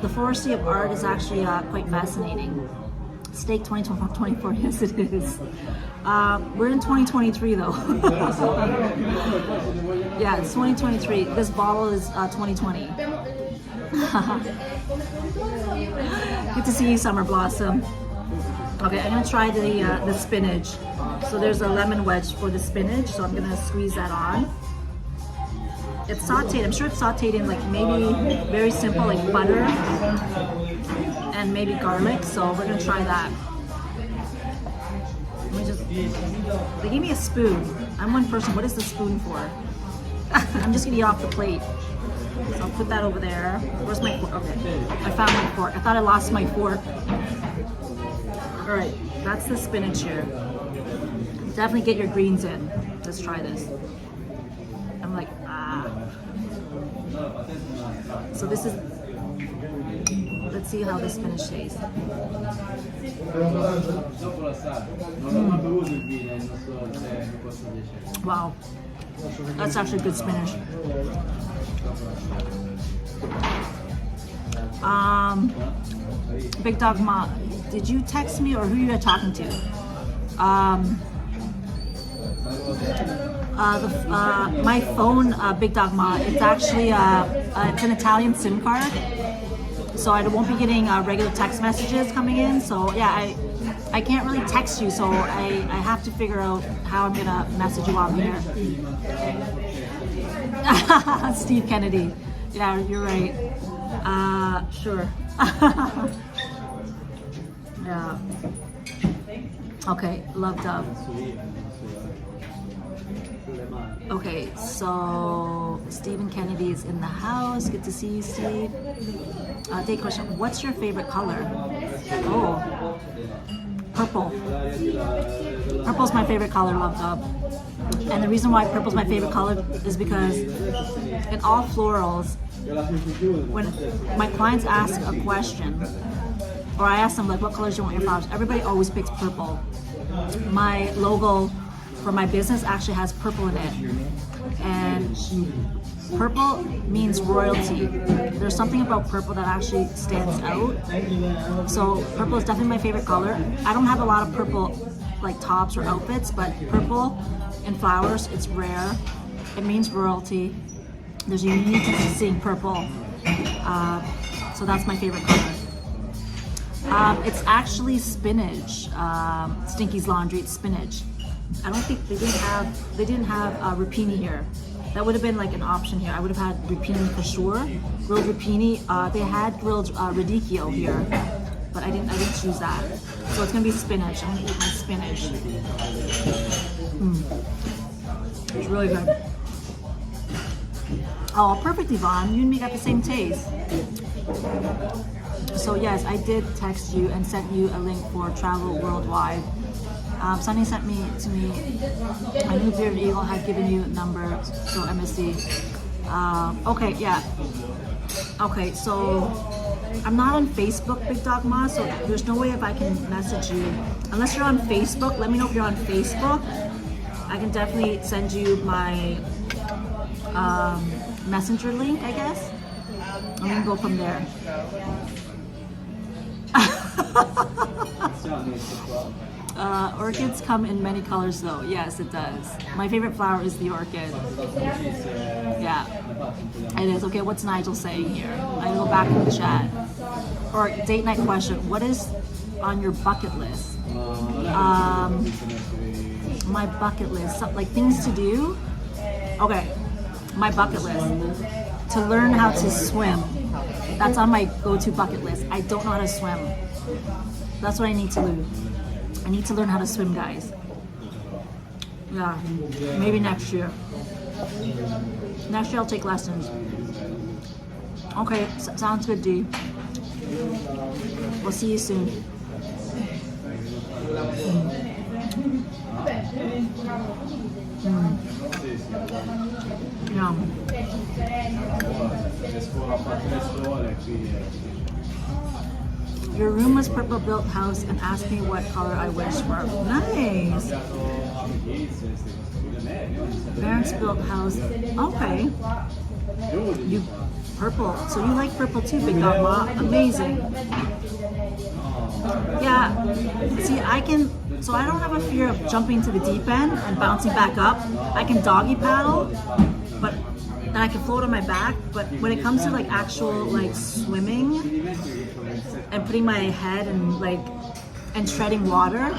the forestry of art is actually quite fascinating. Steak 2024, yes it is. We're in 2023 though. Yeah, it's 2023. This bottle is 2020. Good to see you, Summer Blossom. Okay, I'm gonna try the spinach. So there's a lemon wedge for the spinach, so I'm gonna squeeze that on. It's sauteed. I'm sure it's sauteed in like maybe very simple, like butter and maybe garlic. So we're gonna try that. Let me just. They gave me a spoon. I'm one person. What is the spoon for? I'm just gonna eat off the plate. So I'll put that over there. Where's my fork? Okay, I found my fork. I thought I lost my fork. All right, that's the spinach here. Definitely get your greens in. Let's try this. I'm like, So this is, let's see how the spinach tastes. Wow, that's actually good spinach. Big Dog Ma, did you text me or who you are talking to? My phone, Big Dog Ma, it's actually it's an Italian SIM card, so I won't be getting regular text messages coming in. So yeah, I can't really text you, so I have to figure out how I'm gonna message you on here. Steve Kennedy, yeah, you're right. Sure. Yeah. Okay, Love Dove. Okay, so Stephen Kennedy is in the house. Good to see you, Steve. Date question. What's your favorite color? Oh, purple. Purple's my favorite color, Love Dove. And the reason why purple's my favorite color is because in all florals, when my clients ask a question, or I ask them like, what colors do you want your flowers? Everybody always picks purple. My logo for my business actually has purple in it, and purple means royalty. There's something about purple that actually stands out. So purple is definitely my favorite color. I don't have a lot of purple like tops or outfits, but purple in flowers, it's rare. It means royalty. There's a uniqueness to seeing purple. So that's my favorite color. It's actually spinach. Stinky's Laundry, it's spinach. I don't think they didn't have rapini here. That would have been like an option here. I would have had rapini for sure. Grilled rapini. They had grilled radicchio here, but I didn't choose that. So it's gonna be spinach. I'm gonna eat my spinach. It's really good. Oh, perfect, Yvonne. You and me got the same taste. So yes, I did text you and sent you a link for Travel Worldwide. Sunny sent me to me. I knew Bearded Eagle had given you a number, so MSC. Okay, yeah. Okay, so I'm not on Facebook, Big Dog Ma, so there's no way if I can message you. Unless you're on Facebook, let me know if you're on Facebook. I can definitely send you my messenger link, I guess. And we can go from there. Orchids come in many colors though. Yes, it does. My favorite flower is the orchid. Yeah, it is. Okay, what's Nigel saying here? I go back in the chat. Or date night question. What is on your bucket list? My bucket list. Like things to do? Okay, my bucket list. To learn how to swim. That's on my go-to bucket list. I don't know how to swim. That's what I need to do. I need to learn how to swim, guys. Yeah, maybe next year. Next year I'll take lessons. Okay, sounds good, D. We'll see you soon. Yeah. Your room was purple built house and asked me what color I wish for. Nice. Parents built house. Okay. You purple. So you like purple too, Big Dog. Amazing. Yeah. See, so I don't have a fear of jumping to the deep end and bouncing back up. I can doggy paddle, but then I can float on my back. But when it comes to like actual like swimming and putting my head and treading water,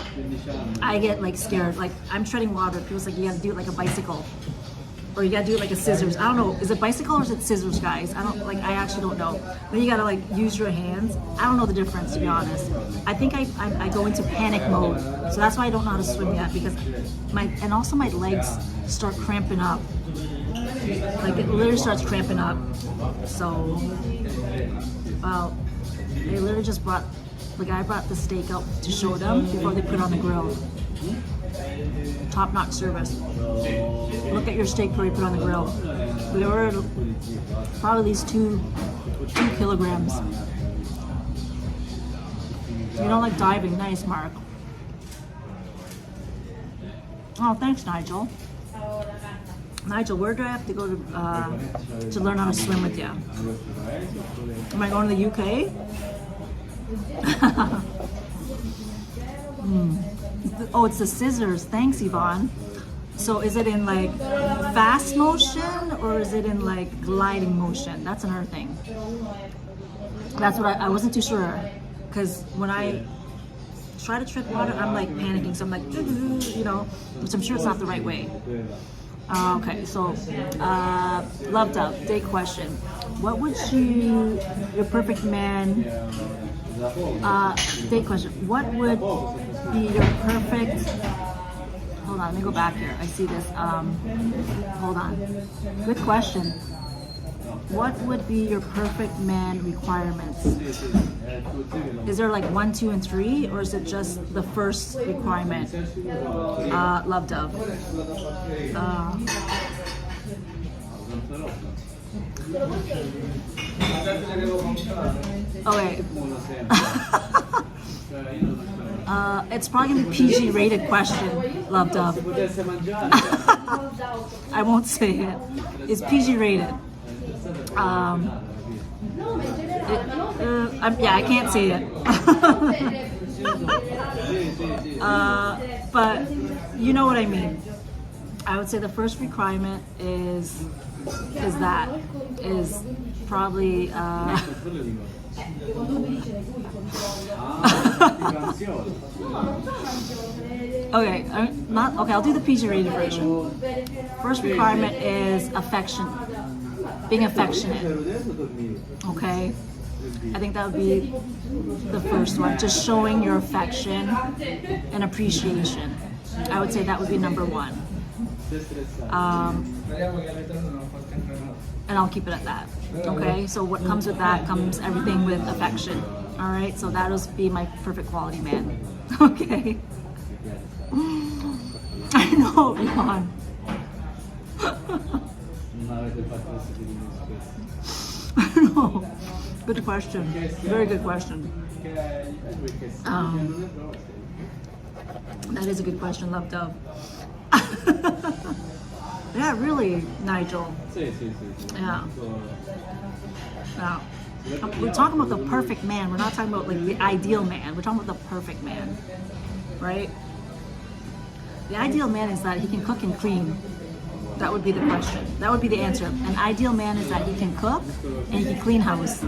I get like scared. Like I'm treading water. People's like, you gotta do it like a bicycle, or you gotta do it like a scissors. I don't know. Is it bicycle or is it scissors, guys? I actually don't know. Then you gotta like use your hands. I don't know the difference, to be honest. I think I go into panic mode, so that's why I don't know how to swim yet, because my legs start cramping up. Like it literally starts cramping up. So, well, they literally just the guy brought the steak out to show them before they put it on the grill. Top-notch service. Look at your steak before you put it on the grill. We ordered probably at least 2 kilograms. You don't like diving. Nice, Mark. Oh, thanks, Nigel. Nigel, where do I have to go to learn how to swim with you? Am I going to the UK? Oh, it's the scissors. Thanks, Yvonne. So is it in like fast motion or is it in like gliding motion? That's another thing. That's what I wasn't too sure, because when I try to tread water, I'm like panicking. So I'm like, you know, which I'm sure it's not the right way. Okay, so loved up. Day question. What would your perfect man? Day question. What would be your perfect? Hold on, let me go back here. I see this. Hold on. Good question. What would be your perfect man requirements? Is there like 1, 2, and 3, or is it just the first requirement? Love Dove. Okay. It's probably gonna be PG rated question, Love Dove. I won't say it. It's PG rated. Yeah, I can't say it. But you know what I mean. I would say the first requirement is probably okay, I'll do the PG rated version. First requirement is affection. Being affectionate. Okay? I think that would be the first one. Just showing your affection and appreciation. I would say that would be number 1. And I'll keep it at that. Okay? So what comes with that comes everything with affection. Alright? So that'll be my perfect quality man. Okay? I know, Yvonne. I don't know. Good question. Very good question. That is a good question, Love Dove. Yeah, really, Nigel. Yeah. We're talking about the perfect man. We're not talking about like the ideal man. We're talking about the perfect man, right? The ideal man is that he can cook and clean. That would be the question. That would be the answer. An ideal man is that he can cook and he can clean house.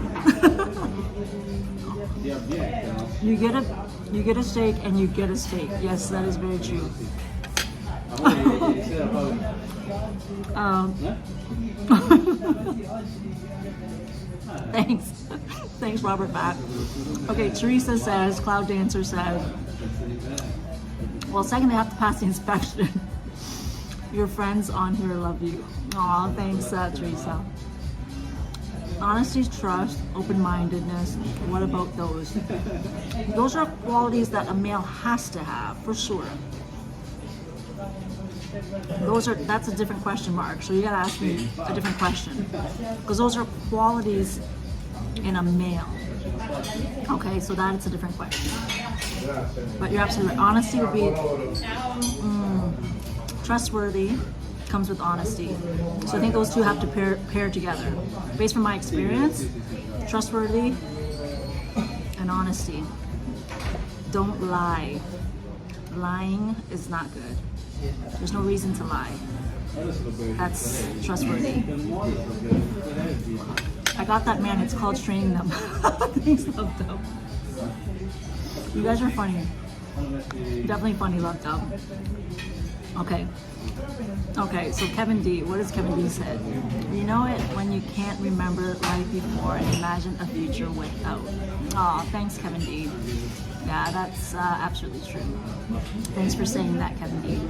You get a steak and you get a steak. Yes, that is very true. Thanks, Robert Matt. Okay, Teresa says, Cloud Dancer says, well, second they have to pass the inspection. Your friends on here love you. Aw, thanks, Teresa. Honesty, trust, open-mindedness. What about those? Those are qualities that a male has to have, for sure. That's a different question mark. So you gotta ask me a different question. Because those are qualities in a male. Okay, so that's a different question. But you're absolutely right. Honesty would be trustworthy, comes with honesty. So I think those two have to pair together. Based on my experience, trustworthy and honesty. Don't lie. Lying is not good. There's no reason to lie. That's trustworthy. I got that, man. It's called training them. Thanks, Love Dub. You guys are funny. Definitely funny, Love Dub. Okay. Okay, so Kevin D. What does Kevin D say? You know it when you can't remember life before and imagine a future without. Aw, thanks, Kevin D. Yeah, that's absolutely true. Thanks for saying that, Kevin D.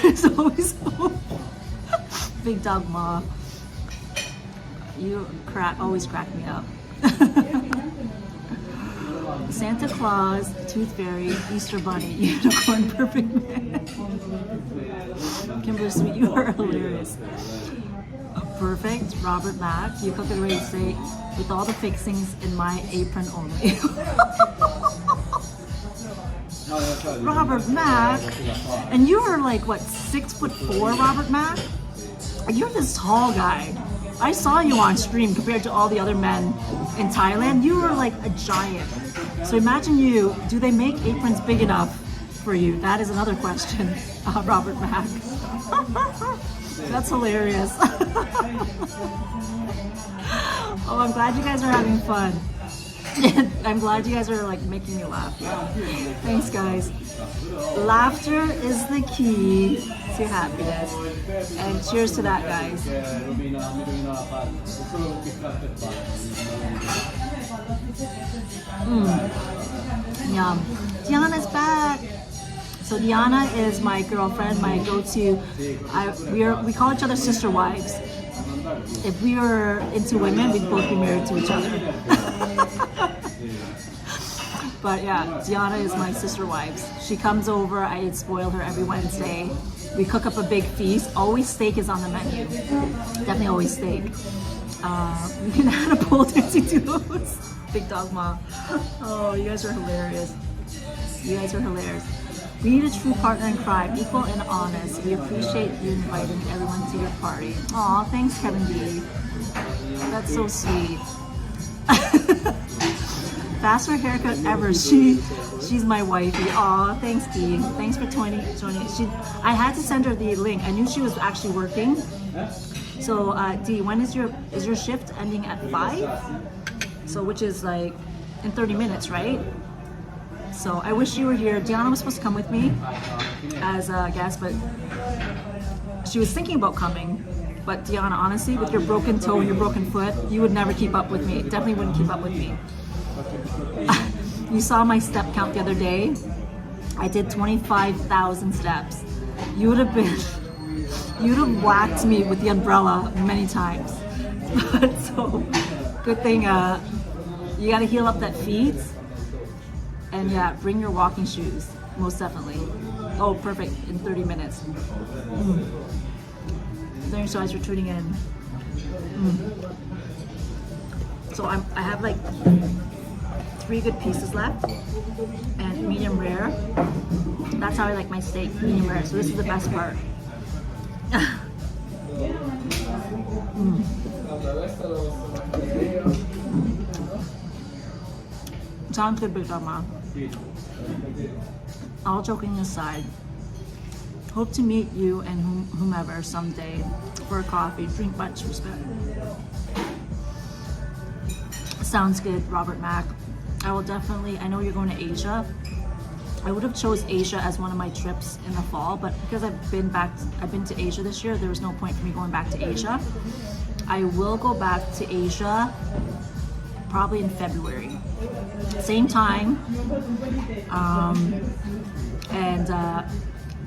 It's always so Big Dog Ma. You always crack me up. Santa Claus, Tooth Fairy, Easter Bunny, Unicorn, Perfect Man. Kimberly Sweet, you are hilarious. Perfect, Robert Mack, you cook a great steak with all the fixings in my apron only. Robert Mack, and you are like what, 6'4", Robert Mack? You're this tall guy. I saw you on stream compared to all the other men in Thailand. You were like a giant. So imagine you, do they make aprons big enough for you? That is another question, Robert Mack. That's hilarious. Oh, I'm glad you guys are having fun. I'm glad you guys are like making me laugh. Thanks, guys. Laughter is the key to happiness. And cheers to that, guys. Yum. Diana's back. So Diana is my girlfriend, my go-to. We call each other sister wives. If we were into women, we'd both be married to each other. But yeah, Diana is my sister wives. She comes over, I spoil her every Wednesday. We cook up a big feast. Always steak is on the menu. Definitely always steak. We can add a pole dancing to those. Big Dog Ma. Oh, you guys are hilarious. You guys are hilarious. We need a true partner in crime, equal and honest. We appreciate you inviting everyone to your party. Aw, thanks, Kevin D. That's so sweet. Faster haircut ever. She's my wifey. Aw, thanks, Dee. Thanks for joining. I had to send her the link. I knew she was actually working. So, Dee, when is your shift ending at 5? So, which is like in 30 minutes, right? So I wish you were here. Diana was supposed to come with me as a guest, but she was thinking about coming. But Diana, honestly, with your broken toe and your broken foot, you would never keep up with me. Definitely wouldn't keep up with me. You saw my step count the other day. I did 25,000 steps. You'd have whacked me with the umbrella many times. But so, good thing you gotta heal up that feet. And yeah, bring your walking shoes, most definitely. Oh, perfect, in 30 minutes. Thanks guys for tuning in. So I have like 3 good pieces left, and medium rare. That's how I like my steak, medium rare. So this is the best part. Sounds good, Big Mama. all joking aside, hope to meet you and whomever someday for a coffee. Drink much respect. Sounds good, Robert Mack. I will definitely, I know you're going to Asia. I would have chose Asia as one of my trips in the fall, but because I've been to Asia this year, there was no point for me going back to Asia. I will go back to Asia probably in February. Same time.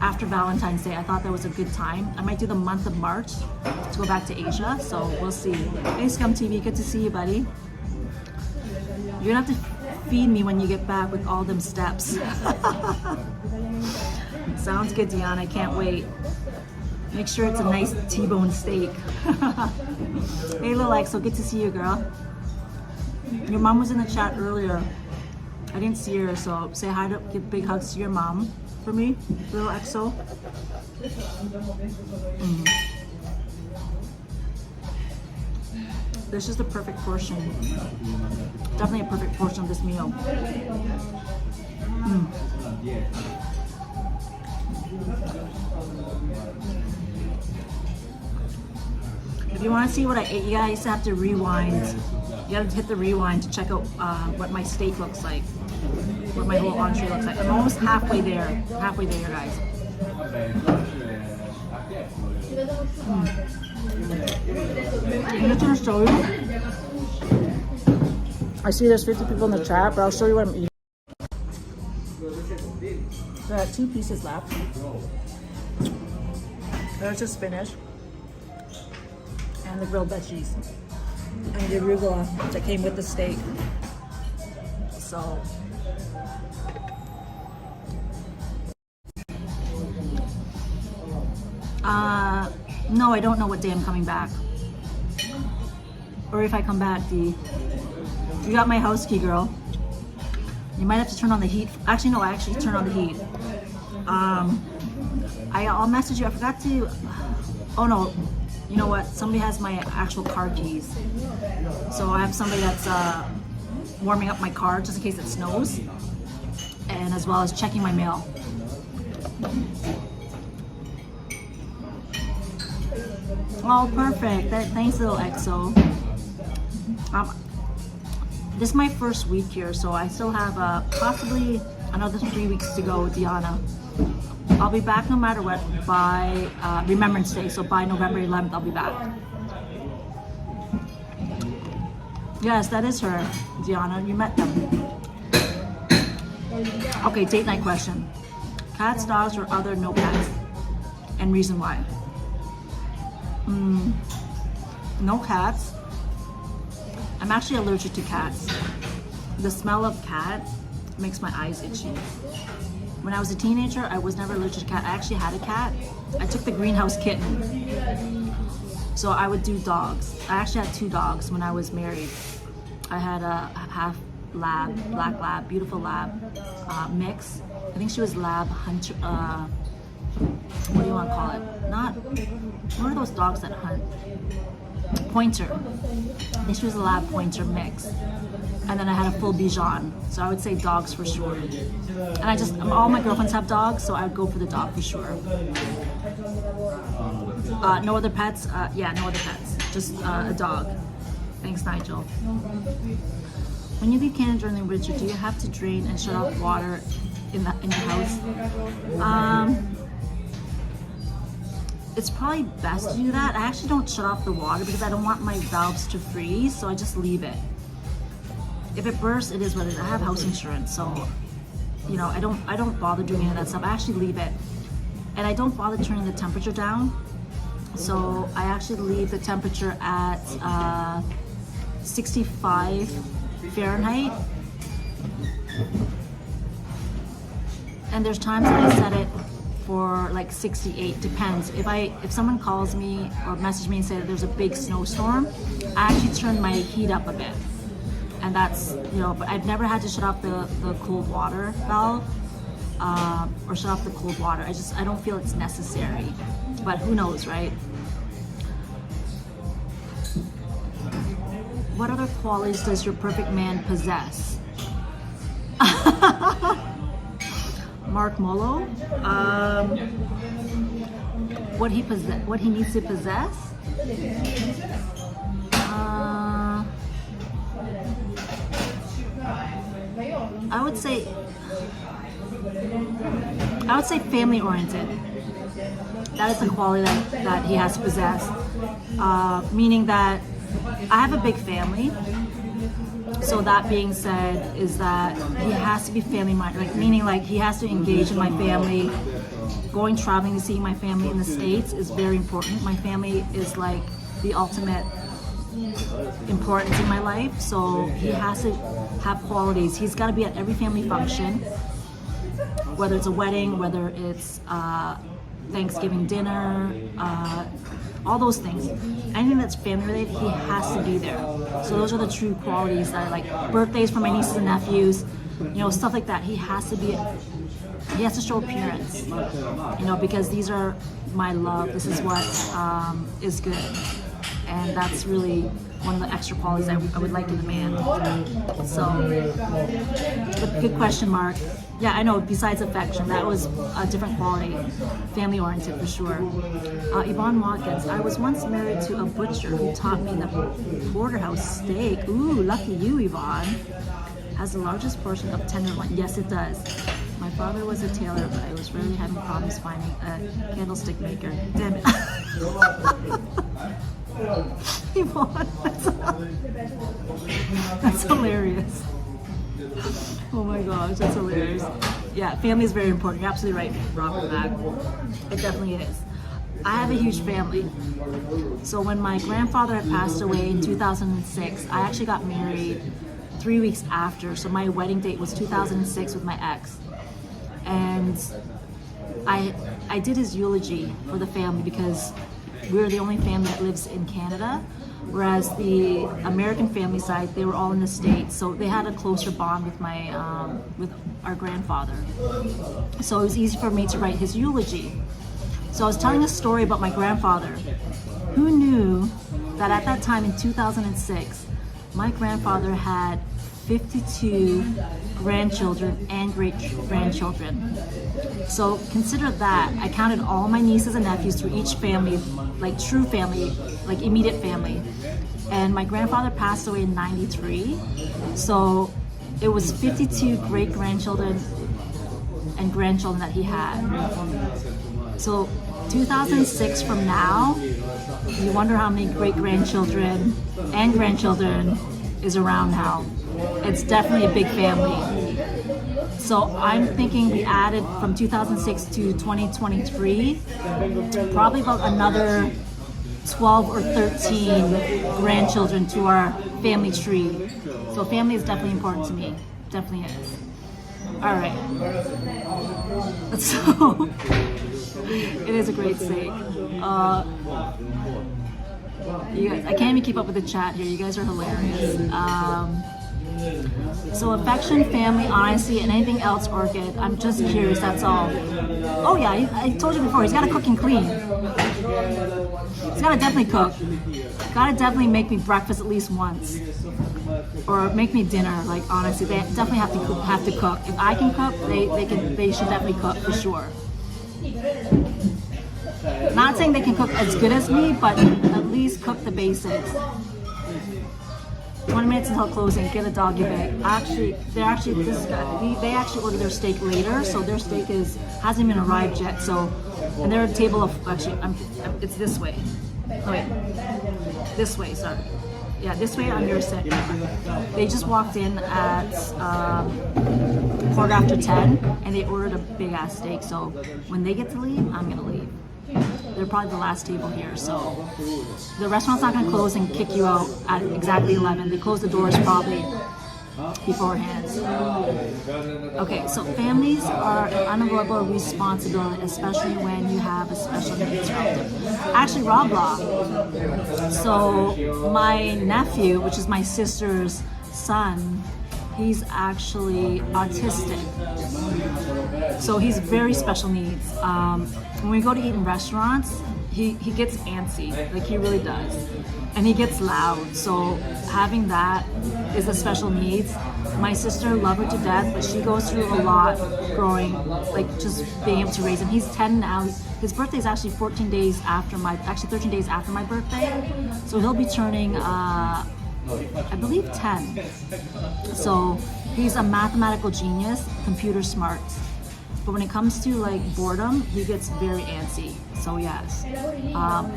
After Valentine's Day, I thought that was a good time. I might do the month of March to go back to Asia, so we'll see. Hey, Scum TV, good to see you, buddy. You're gonna have to feed me when you get back with all them steps. Sounds good, Deanna. I can't wait. Make sure it's a nice T-bone steak. Hey, Lil Exo, good to see you, girl. Your mom was in the chat earlier. I didn't see her, so say hi to, give big hugs to your mom for me, Lil Exo. This is the perfect portion. Definitely a perfect portion of this meal. If you want to see what I ate, you guys have to rewind. You gotta hit the rewind to check out what my steak looks like, what my whole entree looks like. I'm almost halfway there, guys. I'm just gonna show you. I see there's 50 people in the chat, but I'll show you what I'm eating. So I have 2 pieces left. There's the spinach and the grilled veggies and the arugula that came with the steak. So no, I don't know what day I'm coming back. Or if I come back, D. You got my house key, girl. You might have to turn on the heat. Actually, no, I actually turned on the heat. I'll message you. I forgot to. Oh no, you know what? Somebody has my actual car keys. So I have somebody that's warming up my car just in case it snows, and as well as checking my mail. Oh, perfect. Thanks, Little Exo. This is my first week here, so I still have possibly another 3 weeks to go, Diana. I'll be back no matter what by Remembrance Day, so by November 11th, I'll be back. Yes, that is her, Diana. You met them. Okay, date night question. Cats, dogs, or other no pets? And reason why? No cats. I'm actually allergic to cats. The smell of cat makes my eyes itchy. When I was a teenager, I was never allergic to cat. I actually had a cat. I took the greenhouse kitten. So I would do dogs. I actually had 2 dogs when I was married. I had a half lab, black lab, beautiful lab mix. I think she was lab hunter. What do you want to call it? What are those dogs that hunt? Pointer. I think she was a lab pointer mix. And then I had a full Bichon. So I would say dogs for sure. And all my girlfriends have dogs, so I would go for the dog for sure. No other pets? Yeah, no other pets. Just a dog. Thanks, Nigel. When you leave Canada during the winter, do you have to drain and shut off water in the house? It's probably best to do that. I actually don't shut off the water because I don't want my valves to freeze, so I just leave it. If it bursts, it is what it is. I have house insurance, so you know I don't bother doing any of that stuff. I actually leave it, and I don't bother turning the temperature down. So I actually leave the temperature at 65 Fahrenheit. And there's times that I set it for like 68, depends. If someone calls me or message me and say that there's a big snowstorm, I actually turn my heat up a bit. And that's, but I've never had to shut off the cold water valve or shut off the cold water. I don't feel it's necessary, but who knows, right? What other qualities does your perfect man possess? Mark Molo. What he needs to possess. I would say family oriented. That is the quality that he has to possess. Meaning that I have a big family. So that being said, is that he has to be family minded. Like meaning like he has to engage in my family. Going traveling to see my family in the States is very important. My family is like the ultimate importance in my life. So he has to have qualities. He's got to be at every family function, whether it's a wedding, whether it's Thanksgiving dinner, all those things. Anything that's family related, he has to be there. So those are the true qualities that I like. Birthdays for my nieces and nephews, stuff like that. He has to show appearance, because these are my love. This is what is good. And that's really one of the extra qualities I would like in a man. So, but good question, Mark. Yeah, I know, besides affection, that was a different quality. Family oriented for sure. Yvonne Watkins, I was once married to a butcher who taught me the porterhouse steak. Ooh, lucky you, Yvonne. Has the largest portion of tenderloin. Yes, it does. My father was a tailor, but I was really having problems finding a candlestick maker. Damn it. Yvonne, that's hilarious. Oh my gosh, that's hilarious. Yeah, family is very important. You're absolutely right, Robert Mack. It definitely is. I have a huge family. So when my grandfather had passed away in 2006, I actually got married 3 weeks after. So my wedding date was 2006 with my ex. And I did his eulogy for the family because we're the only family that lives in Canada, whereas the American family side, they were all in the States, so they had a closer bond with with our grandfather. So it was easy for me to write his eulogy. So I was telling a story about my grandfather. Who knew that at that time in 2006, my grandfather had 52 grandchildren and great-grandchildren. So consider that. I counted all my nieces and nephews through each family, like true family, like immediate family. And my grandfather passed away in 93. So it was 52 great-grandchildren and grandchildren that he had. So 2006 from now, you wonder how many great-grandchildren and grandchildren is around now. It's definitely a big family. So I'm thinking we added from 2006 to 2023, probably about another 12 or 13 grandchildren to our family tree. So family is definitely important to me. Definitely is. All right. So it is a great steak. You guys, I can't even keep up with the chat here. You guys are hilarious. So affection, family, honesty, and anything else, Orchid. I'm just curious, that's all. Oh yeah, I told you before, he's gotta cook and clean. He's gotta definitely cook. Gotta definitely make me breakfast at least once. Or make me dinner, like honestly, they definitely have to cook. If I can cook, they should definitely cook for sure. Not saying they can cook as good as me, but at least cook the basics. 20 minutes until closing, get a doggy bag. They actually ordered their steak later, so their steak hasn't even arrived yet. So, and they're a table of, it's this way. Oh wait, this way, sorry. Yeah, this way on your set. They just walked in at 10:15, and they ordered a big ass steak. So when they get to leave, I'm gonna leave. They're probably the last table here, so the restaurant's not going to close and kick you out at exactly 11. They close the doors probably beforehand. Okay, so families are an unavoidable responsibility, especially when you have a special needs relative. Actually, Rob Law. So my nephew, which is my sister's son, he's actually autistic. So he's very special needs. When we go to eat in restaurants, he gets antsy, like he really does, and he gets loud. So having that is a special needs. My sister loved her to death, but she goes through a lot growing, like just being able to raise him. He's 10 now. His birthday is actually 13 days after my birthday, so he'll be turning I believe 10. So he's a mathematical genius, computer smart. But when it comes to like boredom, he gets very antsy. So yes,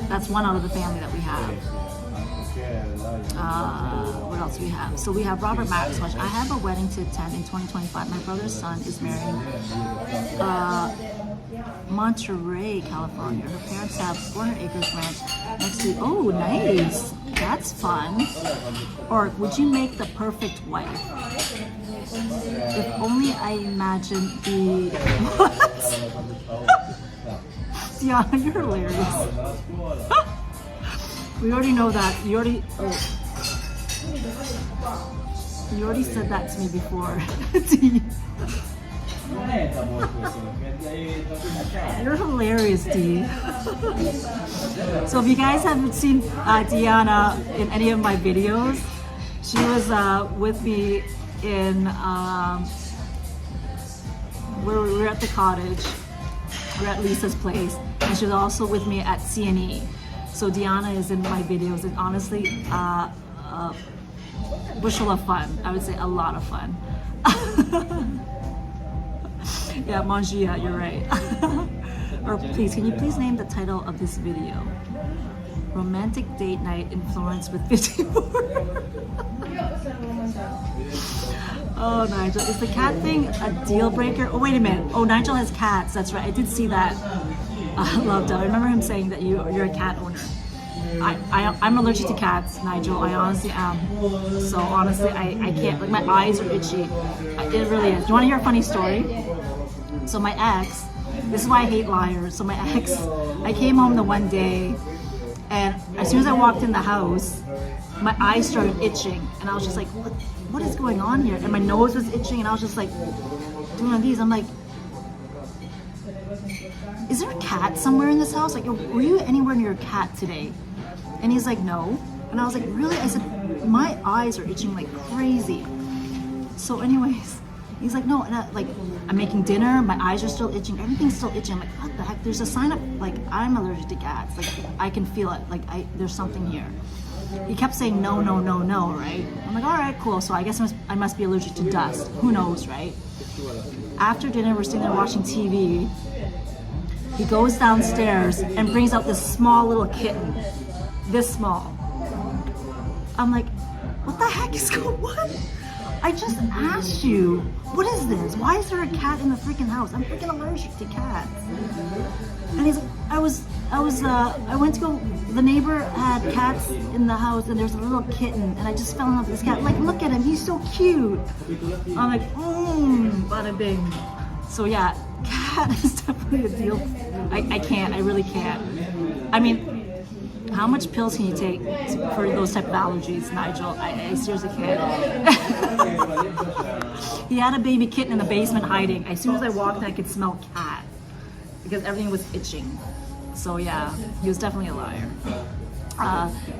that's one out of the family that we have. What else do we have? So we have Robert Max, which I have a wedding to attend in 2025. My brother's son is marrying Monterey, California. Her parents have 400 acres ranch next to. Oh, nice. That's fun. Or would you make the perfect wife? If only I imagined the what? Diana, you're hilarious. We already know that. You already said that to me before. You're hilarious, Dee. So if you guys haven't seen Diana in any of my videos, she was with me in where we were at the cottage. We're at Lisa's place, and she was also with me at CNE. So Diana is in my videos, and honestly, bushel of fun. I would say a lot of fun. Yeah, Mangia, you're right. Or please, can you please name the title of this video? Romantic date night in Florence with 54. Oh, Nigel, is the cat thing a deal breaker? Oh, wait a minute. Oh, Nigel has cats. That's right. I did see that. Loved it. I remember him saying that you're a cat owner. I'm allergic to cats, Nigel. I honestly am. So honestly, I can't. Like my eyes are itchy. It really is. Do you want to hear a funny story? So my ex. This is why I hate liars. So my ex, I came home the one day, and as soon as I walked in the house, my eyes started itching, and I was just like, what is going on here? And my nose was itching, and I was just like doing one of these. I'm like, is there a cat somewhere in this house? Like, were you anywhere near a cat today? And he's like, no. And I was like, really? I said, my eyes are itching like crazy. So anyways, he's like, no. And I'm making dinner. My eyes are still itching. Everything's still itching. I'm like, what the heck? There's a sign up, like, I'm allergic to cats. Like, I can feel it. Like, there's something here. He kept saying no, no, no, no, right? I'm like, all right, cool. So I guess I must be allergic to dust. Who knows, right? After dinner, we're sitting there watching TV. He goes downstairs and brings out this small little kitten. This small. I'm like, what the heck is going on? I just asked you, what is this? Why is there a cat in the freaking house? I'm freaking allergic to cats. And he's like, I went to go, the neighbor had cats in the house, and there's a little kitten, and I just fell in love with this cat. I'm like, look at him, he's so cute. I'm like, bada bing. So yeah, cat is definitely a deal. I can't, I really can't. I mean, how much pills can you take for those type of allergies, Nigel? I seriously can't. He had a baby kitten in the basement hiding. As soon as I walked in, I could smell cat because everything was itching. So yeah, he was definitely a liar.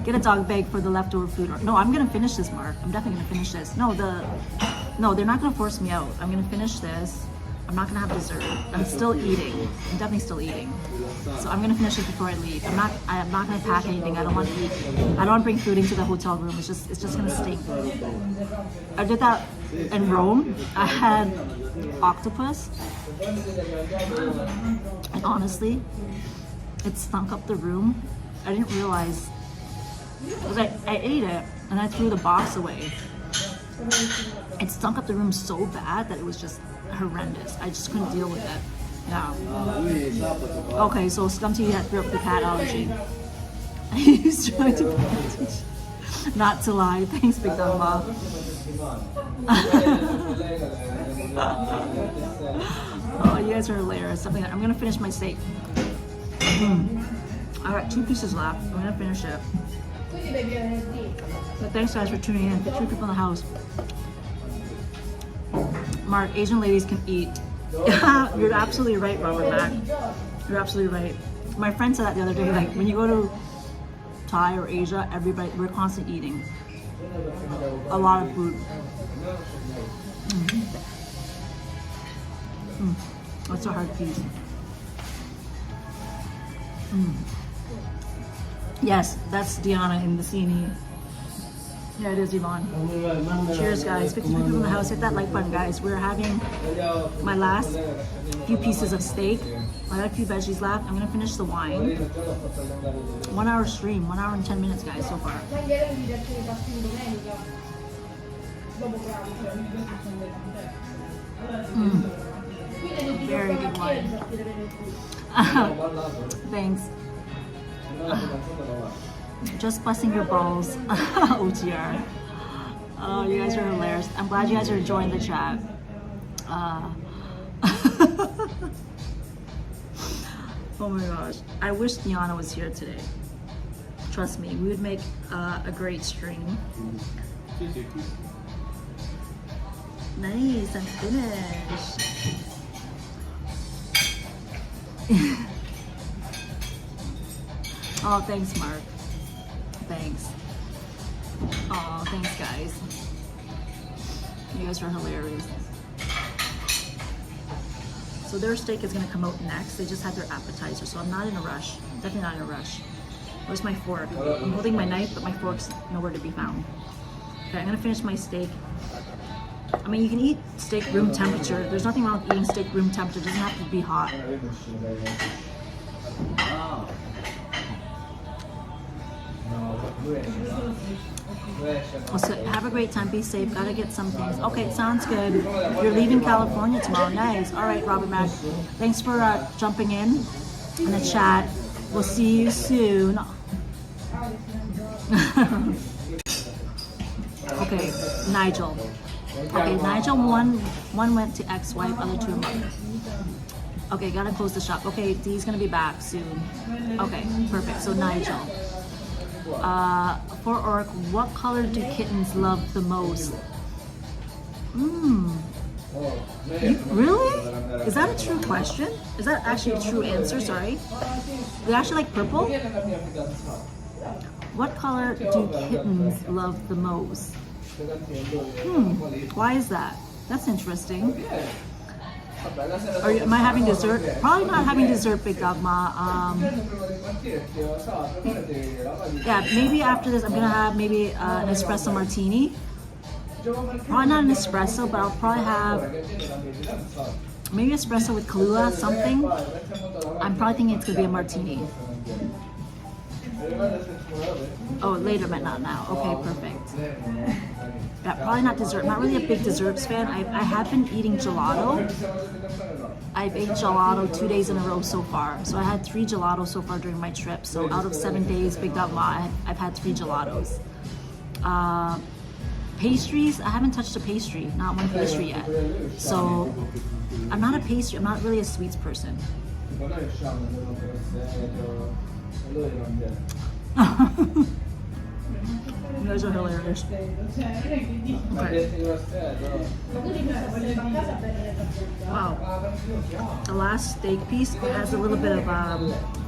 Get a dog bag for the leftover food. No, I'm gonna finish this, Mark. I'm definitely gonna finish this. No, they're not gonna force me out. I'm gonna finish this. I'm not gonna have dessert. I'm still eating. I'm definitely still eating. So I'm gonna finish it before I leave. I'm not gonna pack anything. I don't want to eat. I don't want to bring food into the hotel room. It's just gonna stink. I did that in Rome. I had octopus, and honestly, it stunk up the room. I didn't realize. Because I ate it and I threw the box away. It stunk up the room so bad that it was just horrendous. I just couldn't deal with it. Yeah. Okay, so Scumty had the cat allergy. He's trying to not to lie. Thanks, Big Dumba. Oh, you guys are hilarious. Something I'm gonna finish my steak. I got 2 pieces left. I'm gonna finish it. But thanks guys for tuning in. 3 people in the house. Mark, Asian ladies can eat. You're absolutely right, Robert Mack. You're absolutely right. My friend said that the other day, like when you go to Thai or Asia, we're constantly eating a lot of food. That's a hard piece. Yes, that's Diana in the scene. Yeah, it is Yvonne. Cheers, guys. 50 people in the house. Hit that like button, guys. We're having my last few pieces of steak. I got a few veggies left. I'm gonna finish the wine. 1 hour stream, 1 hour and 10 minutes, guys, so far. Very good wine. Thanks. Just busting your balls, OTR. Oh, you guys are hilarious. I'm glad you guys are enjoying the chat. Oh my gosh. I wish Diana was here today. Trust me, we would make a great stream. Nice, I'm finished. Oh, thanks, Mark. Thanks. Oh, thanks, guys. You guys are hilarious. So their steak is gonna come out next. They just had their appetizer, so I'm not in a rush. Definitely not in a rush. Where's my fork? I'm holding my knife, but my fork's nowhere to be found. Okay, I'm gonna finish my steak. I mean, you can eat steak room temperature. There's nothing wrong with eating steak room temperature. It doesn't have to be hot. Also, have a great time. Be safe. Gotta get some things. Okay, sounds good. You're leaving California tomorrow. Nice. All right, Robert Mac. Thanks for jumping in the chat. We'll see you soon. Okay, Nigel. Okay, Nigel, one went to ex-wife, other two mother. Okay, gotta close the shop. Okay, Dee's gonna be back soon. Okay, perfect. So Nigel. For Orc, what color do kittens love the most? Really? Is that a true question? Is that actually a true answer? Sorry. They actually like purple? What color do kittens love the most? Why is that? That's interesting. Am I having dessert? Probably not having dessert, Big Dogma. Yeah, maybe after this I'm gonna have maybe an espresso martini. Probably not an espresso, but I'll probably have maybe espresso with Kahlua, something. I'm probably thinking it's gonna be a martini. Oh, later, but not now. Okay, perfect. Yeah, probably not dessert. Not really a big desserts fan. I have been eating gelato. I've ate gelato 2 days in a row so far. So I had 3 gelatos so far during my trip. So out of 7 days, Big Dogma, I've had 3 gelatos. Pastries, I haven't touched a pastry. Not one pastry yet. So I'm not a pastry. I'm not really a sweets person. You guys are hilarious. Okay. Wow. The last steak piece has a little bit of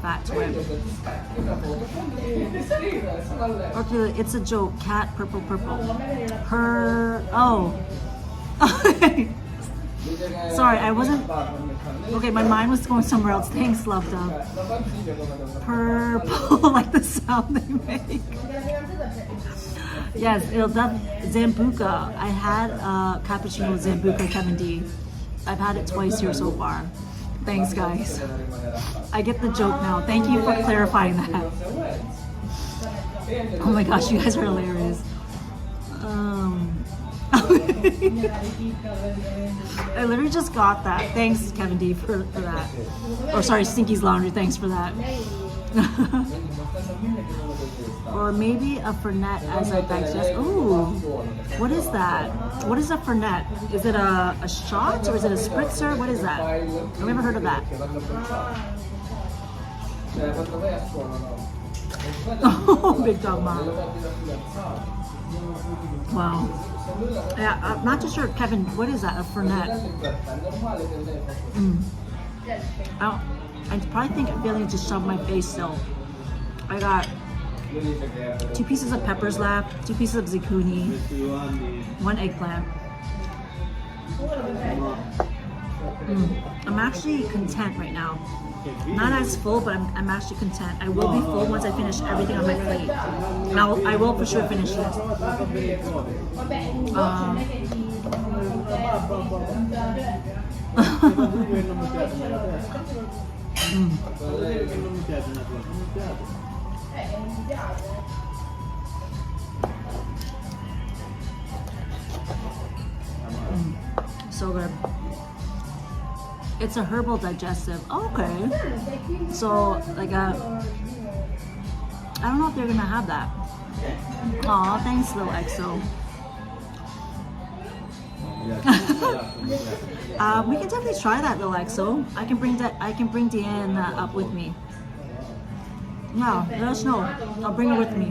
fat to it. Okay, it's a joke. Cat, purple, purple. Oh. Sorry, I wasn't. Okay, my mind was going somewhere else. Thanks, Love Dove. Purple, like the sound they make. Yes, it'll Zambuca. I had cappuccino with Zambuca, Kevin D. I've had it twice here so far. Thanks, guys. I get the joke now. Thank you for clarifying that. Oh my gosh, you guys are hilarious. I literally just got that. Thanks, Kevin D, for that. Or sorry, Stinky's Laundry. Thanks for that. Or maybe a Fernet as I digest. Ooh, what is that? What is a Fernet? Is it a shot or is it a spritzer? What is that? I've never heard of that. Oh, Big Dog Mom. Wow. Yeah, I'm not too sure, Kevin. What is that? A Fernet? I'm probably feeling to shove my face still. I got 2 pieces of peppers left, 2 pieces of zucchini, 1 eggplant. I'm actually content right now. Not as full, but I'm actually content. I will be full once I finish everything on my plate. I will for sure finish this. So good. It's a herbal digestive. Oh, okay. So like I don't know if they're gonna have that. Aw, thanks, little EXO. We can definitely try that, little EXO. I can bring Deanne up with me. Yeah, let us know. I'll bring her with me.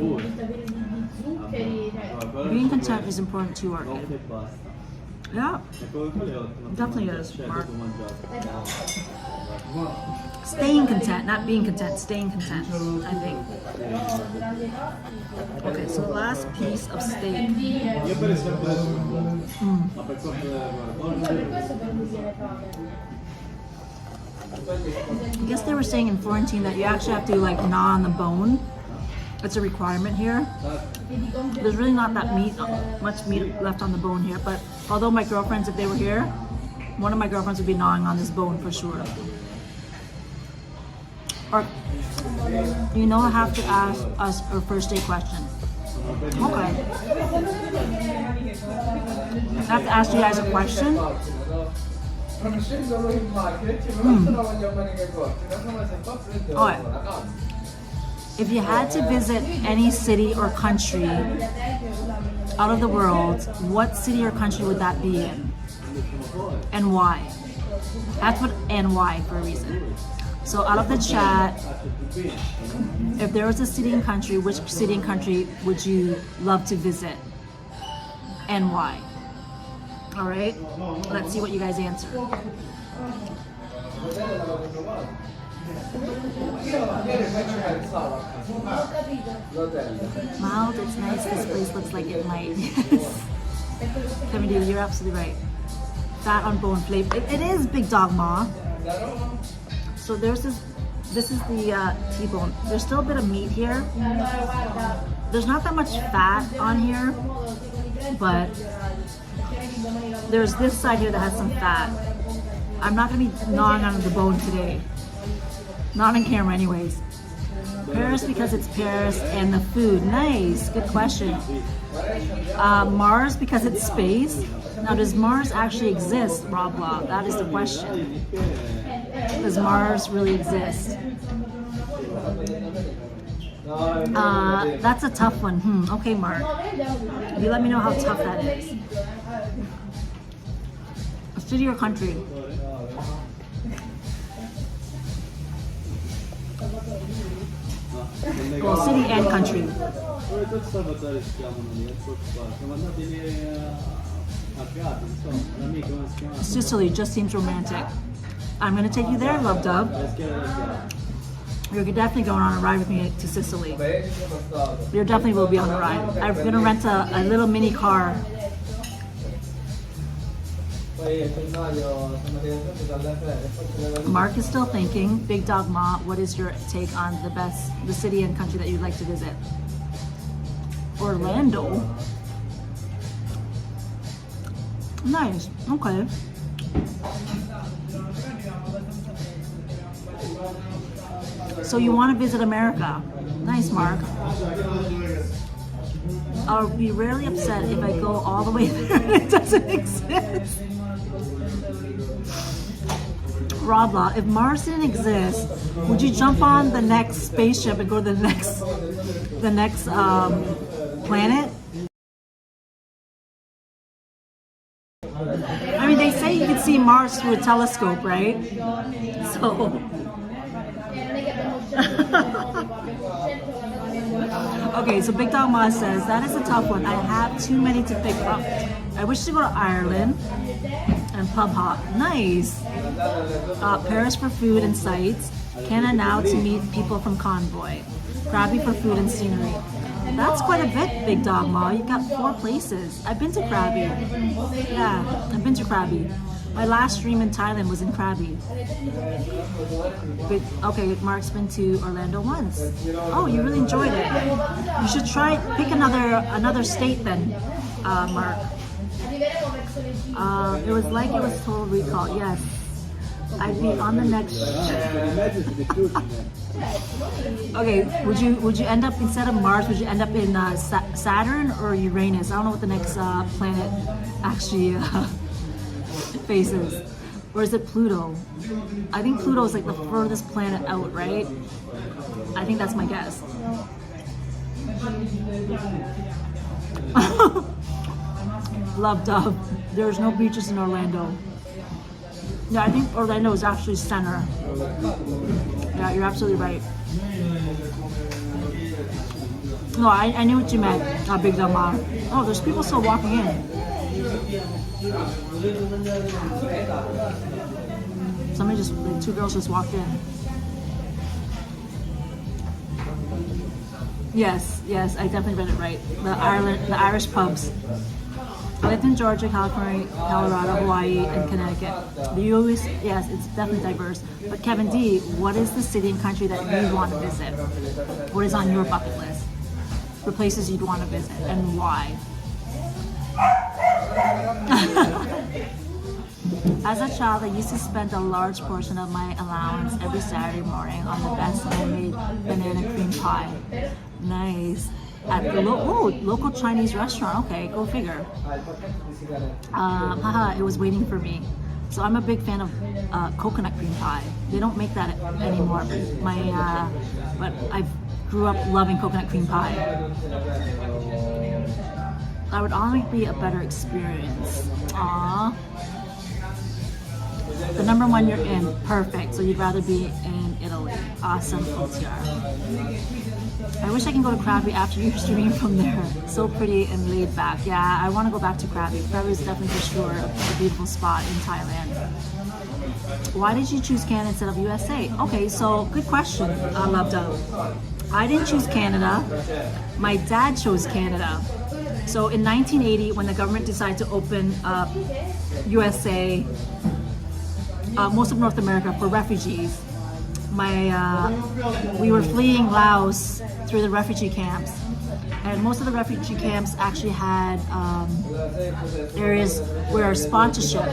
Being content is important too, Orchid. Yeah, definitely is, Mark. Staying content, not being content, staying content, I think. Okay, so last piece of steak. I guess they were saying in Florentine that you actually have to like gnaw on the bone. It's a requirement here. There's really not that much meat left on the bone here, but although my girlfriends, if they were here, one of my girlfriends would be gnawing on this bone for sure. Or, you know, I have to ask us our first date question. Okay. I have to ask you guys a question. Alright. If you had to visit any city or country out of the world, what city or country would that be in? And why? I have to put and why for a reason. So out of the chat, if there was a city and country, which city and country would you love to visit? And why? Alright, let's see what you guys answer. Mild, it's nice. This place looks like it might. Yes. Kevin D, you're absolutely right. Fat on bone flavor. It is Big Dog Ma. So there's this. This is the T-bone. There's still a bit of meat here. There's not that much fat on here, but there's this side here that has some fat. I'm not gonna be gnawing on the bone today. Not on camera anyways. Paris because it's Paris and the food. Nice, good question. Mars because it's space. Now does Mars actually exist, Rob Law? That is the question. Does Mars really exist? That's a tough one. Okay, Mark. You let me know how tough that is. A city or country? Well, city and country. Sicily just seems romantic. I'm gonna take you there, Love Dub. You're definitely going on a ride with me to Sicily. You definitely will be on a ride. I'm gonna rent a little mini car. Mark is still thinking. Big Dog Ma, what is your take on the city and country that you'd like to visit? Orlando. Nice. Okay. So you want to visit America? Nice, Mark. I'll be rarely upset if I go all the way there and it doesn't exist. Robla, if Mars didn't exist, would you jump on the next spaceship and go to the next planet? I mean, they say you can see Mars through a telescope, right? So. Okay, so Big Dog Ma says, that is a tough one. I have too many to pick from. I wish to go to Ireland and pub hop. Nice. Paris for food and sights. Canada now to meet people from Convoy. Krabi for food and scenery. That's quite a bit, Big Dog Ma. You got 4 places. I've been to Krabi. Yeah, I've been to Krabi. My last stream in Thailand was in Krabi. But, okay, Mark's been to Orlando once. Oh, you really enjoyed it. You should pick another state then, Mark. It was like it was Total Recall. Yes, I'd be on the next. Okay, would you end up instead of Mars? Would you end up in Saturn or Uranus? I don't know what the next planet actually faces. Or is it Pluto? I think Pluto is like the furthest planet out, right? I think that's my guess. Love Dove. There's no beaches in Orlando. Yeah, I think Orlando is actually center. Yeah, you're absolutely right. No, I knew what you meant, Big Dog Ma. Oh, there's people still walking in. Somebody just, like, 2 girls just walked in. Yes, I definitely read it right. The Irish pubs. I lived in Georgia, California, Colorado, Hawaii, and Connecticut. The U.S., yes, it's definitely diverse. But Kevin D, what is the city and country that you want to visit? What is on your bucket list? The places you'd want to visit and why? As a child, I used to spend a large portion of my allowance every Saturday morning on the best homemade banana cream pie. Nice. At the local Chinese restaurant. Okay, go figure. It was waiting for me. So I'm a big fan of coconut cream pie. They don't make that anymore, but I grew up loving coconut cream pie. That would honestly be a better experience. Aww. The number 1 you're in, perfect. So you'd rather be in Italy. Awesome, OTR. I wish I can go to Krabi after you're streaming from there. So pretty and laid back. Yeah, I want to go back to Krabi. Krabi is definitely for sure a beautiful spot in Thailand. Why did you choose Canada instead of USA? Okay, so good question, Labda. I didn't choose Canada. My dad chose Canada. So in 1980, when the government decided to open up USA, most of North America for refugees, we were fleeing Laos through the refugee camps, and most of the refugee camps actually had areas where sponsorship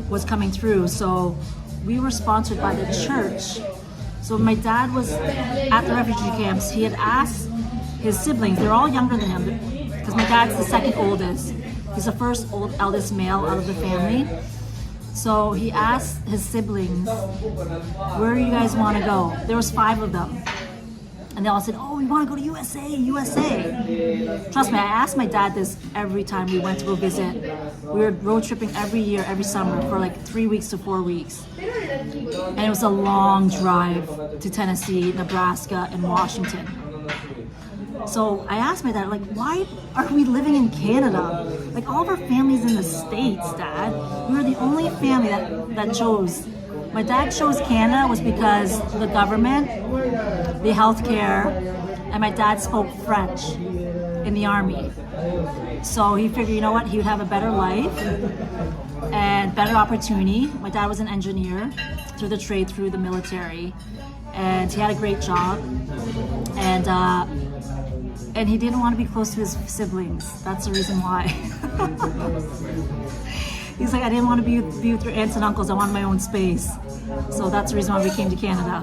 was coming through. So we were sponsored by the church. So my dad was at the refugee camps. He had asked his siblings, they're all younger than him, because my dad's the second oldest. He's the first eldest male out of the family. So he asked his siblings, where do you guys want to go? There was 5 of them. And they all said, oh, we want to go to USA, USA. Trust me, I asked my dad this every time we went to go visit. We were road tripping every year, every summer for like 3 weeks to 4 weeks. And it was a long drive to Tennessee, Nebraska, and Washington. So I asked my dad, like, why are we living in Canada? Like, all of our family's in the States, Dad. We were the only family that chose. My dad chose Canada was because the government, the healthcare, and my dad spoke French in the army. So he figured, you know what, he would have a better life and better opportunity. My dad was an engineer through the trade, through the military, and he had a great job. And he didn't want to be close to his siblings. That's the reason why. He's like, I didn't want to be with your aunts and uncles. I wanted my own space. So that's the reason why we came to Canada.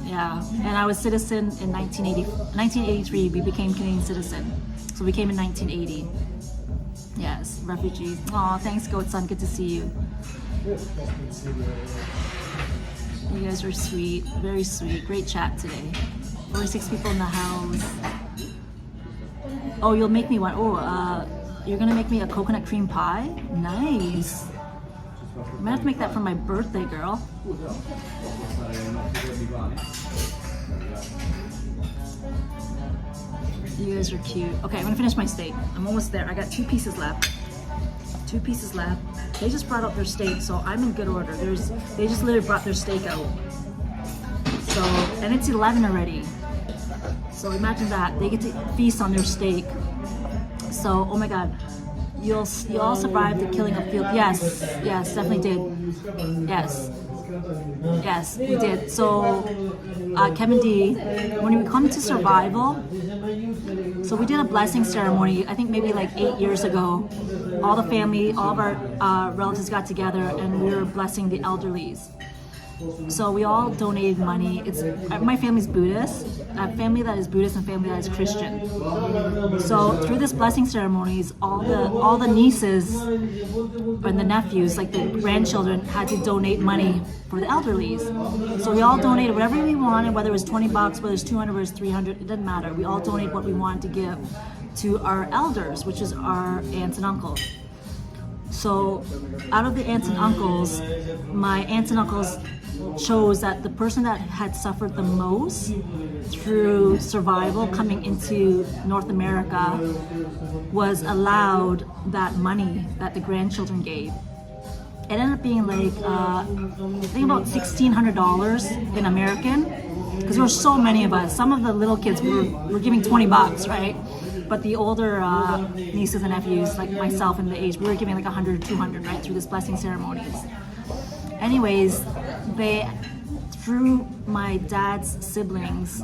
Yeah, and I was citizen in 1983. We became Canadian citizen. So we came in 1980. Yes, refugees. Aw, thanks, Goat Son. Good to see you. You guys are sweet, very sweet. Great chat today. 46 people in the house. Oh, you'll make me one. Oh, you're gonna make me a coconut cream pie? Nice. I might have to make that for my birthday, girl. You guys are cute. Okay, I'm gonna finish my steak. I'm almost there. I got 2 pieces left. 2 pieces left. They just brought out their steak, so I'm in good order. They just literally brought their steak out. So, and it's 11 already. So imagine that, they get to feast on their steak. So, oh my God, you all survived the killing of Field. Yes, definitely did. Yes, we did. So, Kevin D, when we come to survival, so we did a blessing ceremony, I think maybe like 8 years ago. All the family, all of our relatives got together and we were blessing the elderlies. So we all donated money. My family's Buddhist, a family that is Buddhist and family that is Christian. So through this blessing ceremonies, all the nieces and the nephews, like the grandchildren, had to donate money for the elderlies. So we all donated whatever we wanted, whether it was $20, whether it was $200, whether it was $300, it didn't matter. We all donated what we wanted to give to our elders, which is our aunts and uncles. So out of the aunts and uncles, my aunts and uncles chose that the person that had suffered the most through survival coming into North America was allowed that money that the grandchildren gave. It ended up being like, I think about $1,600 in American, because there were so many of us. Some of the little kids were giving $20, right? But the older nieces and nephews, like myself and the age, we were giving like 100 or 200, right, through this blessing ceremonies. Anyways, through my dad's siblings,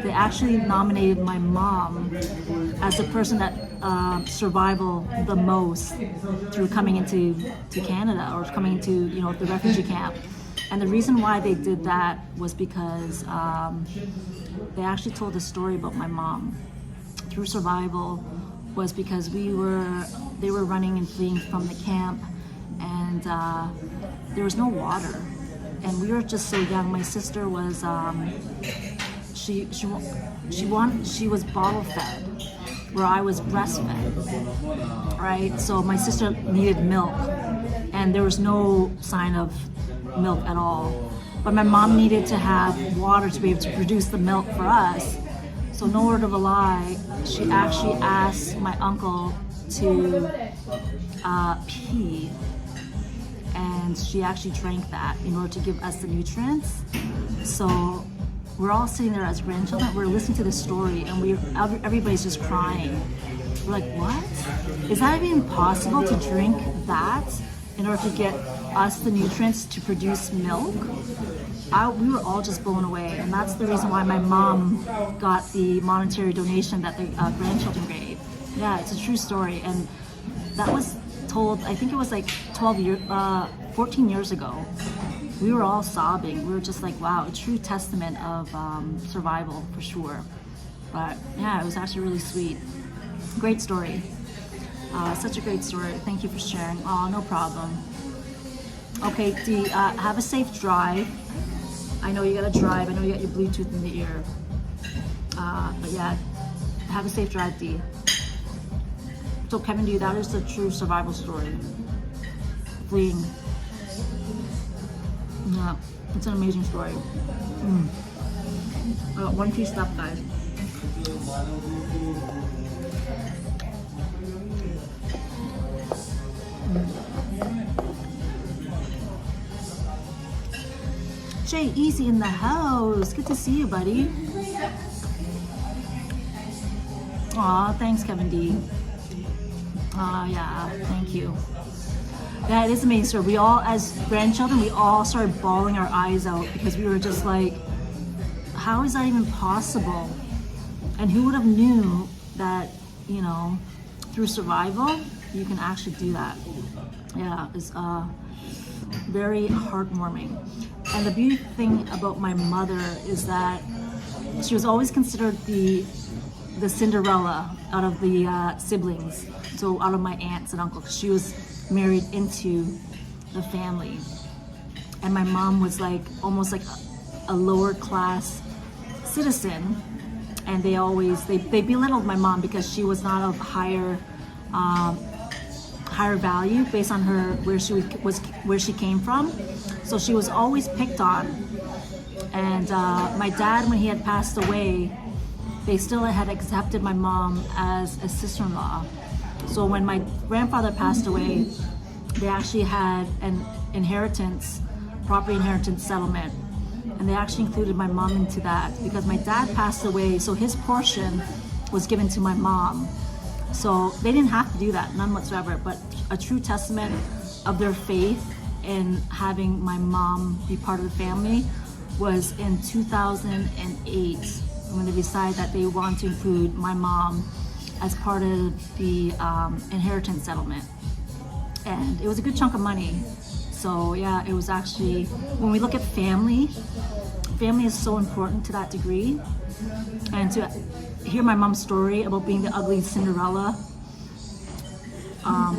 they actually nominated my mom as the person that survived the most through coming into Canada or coming into the refugee camp. And the reason why they did that was because they actually told a story about my mom through survival, was because they were running and fleeing from the camp, and there was no water, and we were just so young. My sister was she was bottle fed, where I was breastfed, right? So my sister needed milk, and there was no sign of milk at all. But my mom needed to have water to be able to produce the milk for us. So no word of a lie, she actually asked my uncle to pee, and she actually drank that in order to give us the nutrients. So we're all sitting there as grandchildren, we're listening to the story, and everybody's just crying. We're like, what? Is that even possible to drink that in order to get us the nutrients to produce milk? We were all just blown away, and that's the reason why my mom got the monetary donation that the grandchildren gave. Yeah, it's a true story, and that was told, I think it was like 14 years ago. We were all sobbing. We were just like, wow, a true testament of survival for sure. But yeah, it was actually really sweet. Great story. Such a great story. Thank you for sharing. Oh, no problem. Okay, Dee, have a safe drive. I know you gotta drive. I know you got your Bluetooth in the ear. But yeah, have a safe drive, Dee. So Kevin D, that is the true survival story. Fleeing. Yeah, it's an amazing story. I got one piece left, guys. Jay Easy in the house. Good to see you, buddy. Aw, thanks, Kevin D. Yeah, thank you. Yeah, it is amazing. So we all, as grandchildren, we all started bawling our eyes out because we were just like, how is that even possible? And who would have knew that, through survival, you can actually do that? Yeah, it's very heartwarming. And the beautiful thing about my mother is that she was always considered the Cinderella out of the siblings, so out of my aunts and uncles. She was married into the family, and my mom was like almost like a lower class citizen, and they belittled my mom because she was not of higher value based on her where she came from. So she was always picked on. And my dad, when he had passed away, they still had accepted my mom as a sister-in-law. So when my grandfather passed away, they actually had an property inheritance settlement. and they actually included my mom into that because my dad passed away, so his portion was given to my mom. So they didn't have to do that, none whatsoever, but a true testament of their faith in having my mom be part of the family was in 2008 when they decided that they want to include my mom as part of the inheritance settlement. And it was a good chunk of money. So yeah, it was actually, when we look at family is so important to that degree. And to hear my mom's story about being the ugly Cinderella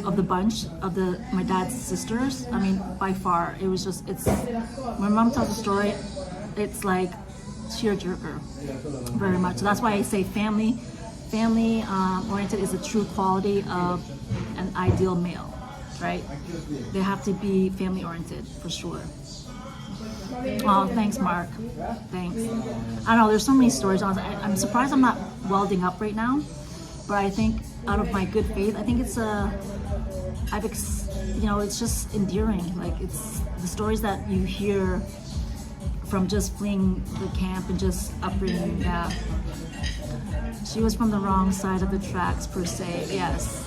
of the bunch of my dad's sisters, I mean, by far, it was just, it's, when mom tells a story, it's like tearjerker, very much. So that's why I say family oriented is a true quality of an ideal male, right? They have to be family oriented for sure. Oh, thanks, Mark. Thanks. I don't know, there's so many stories. I'm surprised I'm not welding up right now, but I think out of my good faith, I think it's it's just endearing. Like, it's the stories that you hear from just fleeing the camp and just upbringing. Yeah. She was from the wrong side of the tracks, per se. Yes.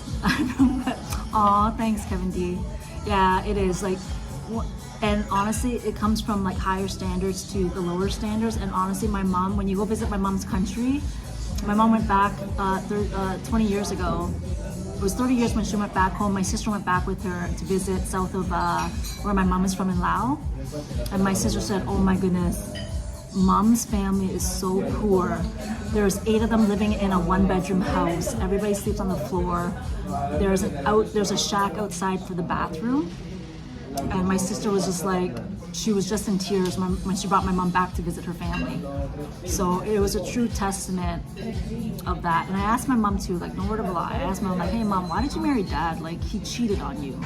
Aw, thanks, Kevin D. Yeah, it is. Like, and honestly, it comes from like higher standards to the lower standards. And honestly, my mom, when you go visit my mom's country, my mom went back 20 years ago. It was 30 years when she went back home. My sister went back with her to visit south of where my mom is from in Laos. And my sister said, oh my goodness, mom's family is so poor. There's 8 of them living in a 1-bedroom house. Everybody sleeps on the floor. There's a shack outside for the bathroom. And my sister was just like, she was just in tears when she brought my mom back to visit her family. So it was a true testament of that. And I asked my mom too, like, no word of a lie. I asked my mom, like, hey mom, why did you marry dad? Like, he cheated on you.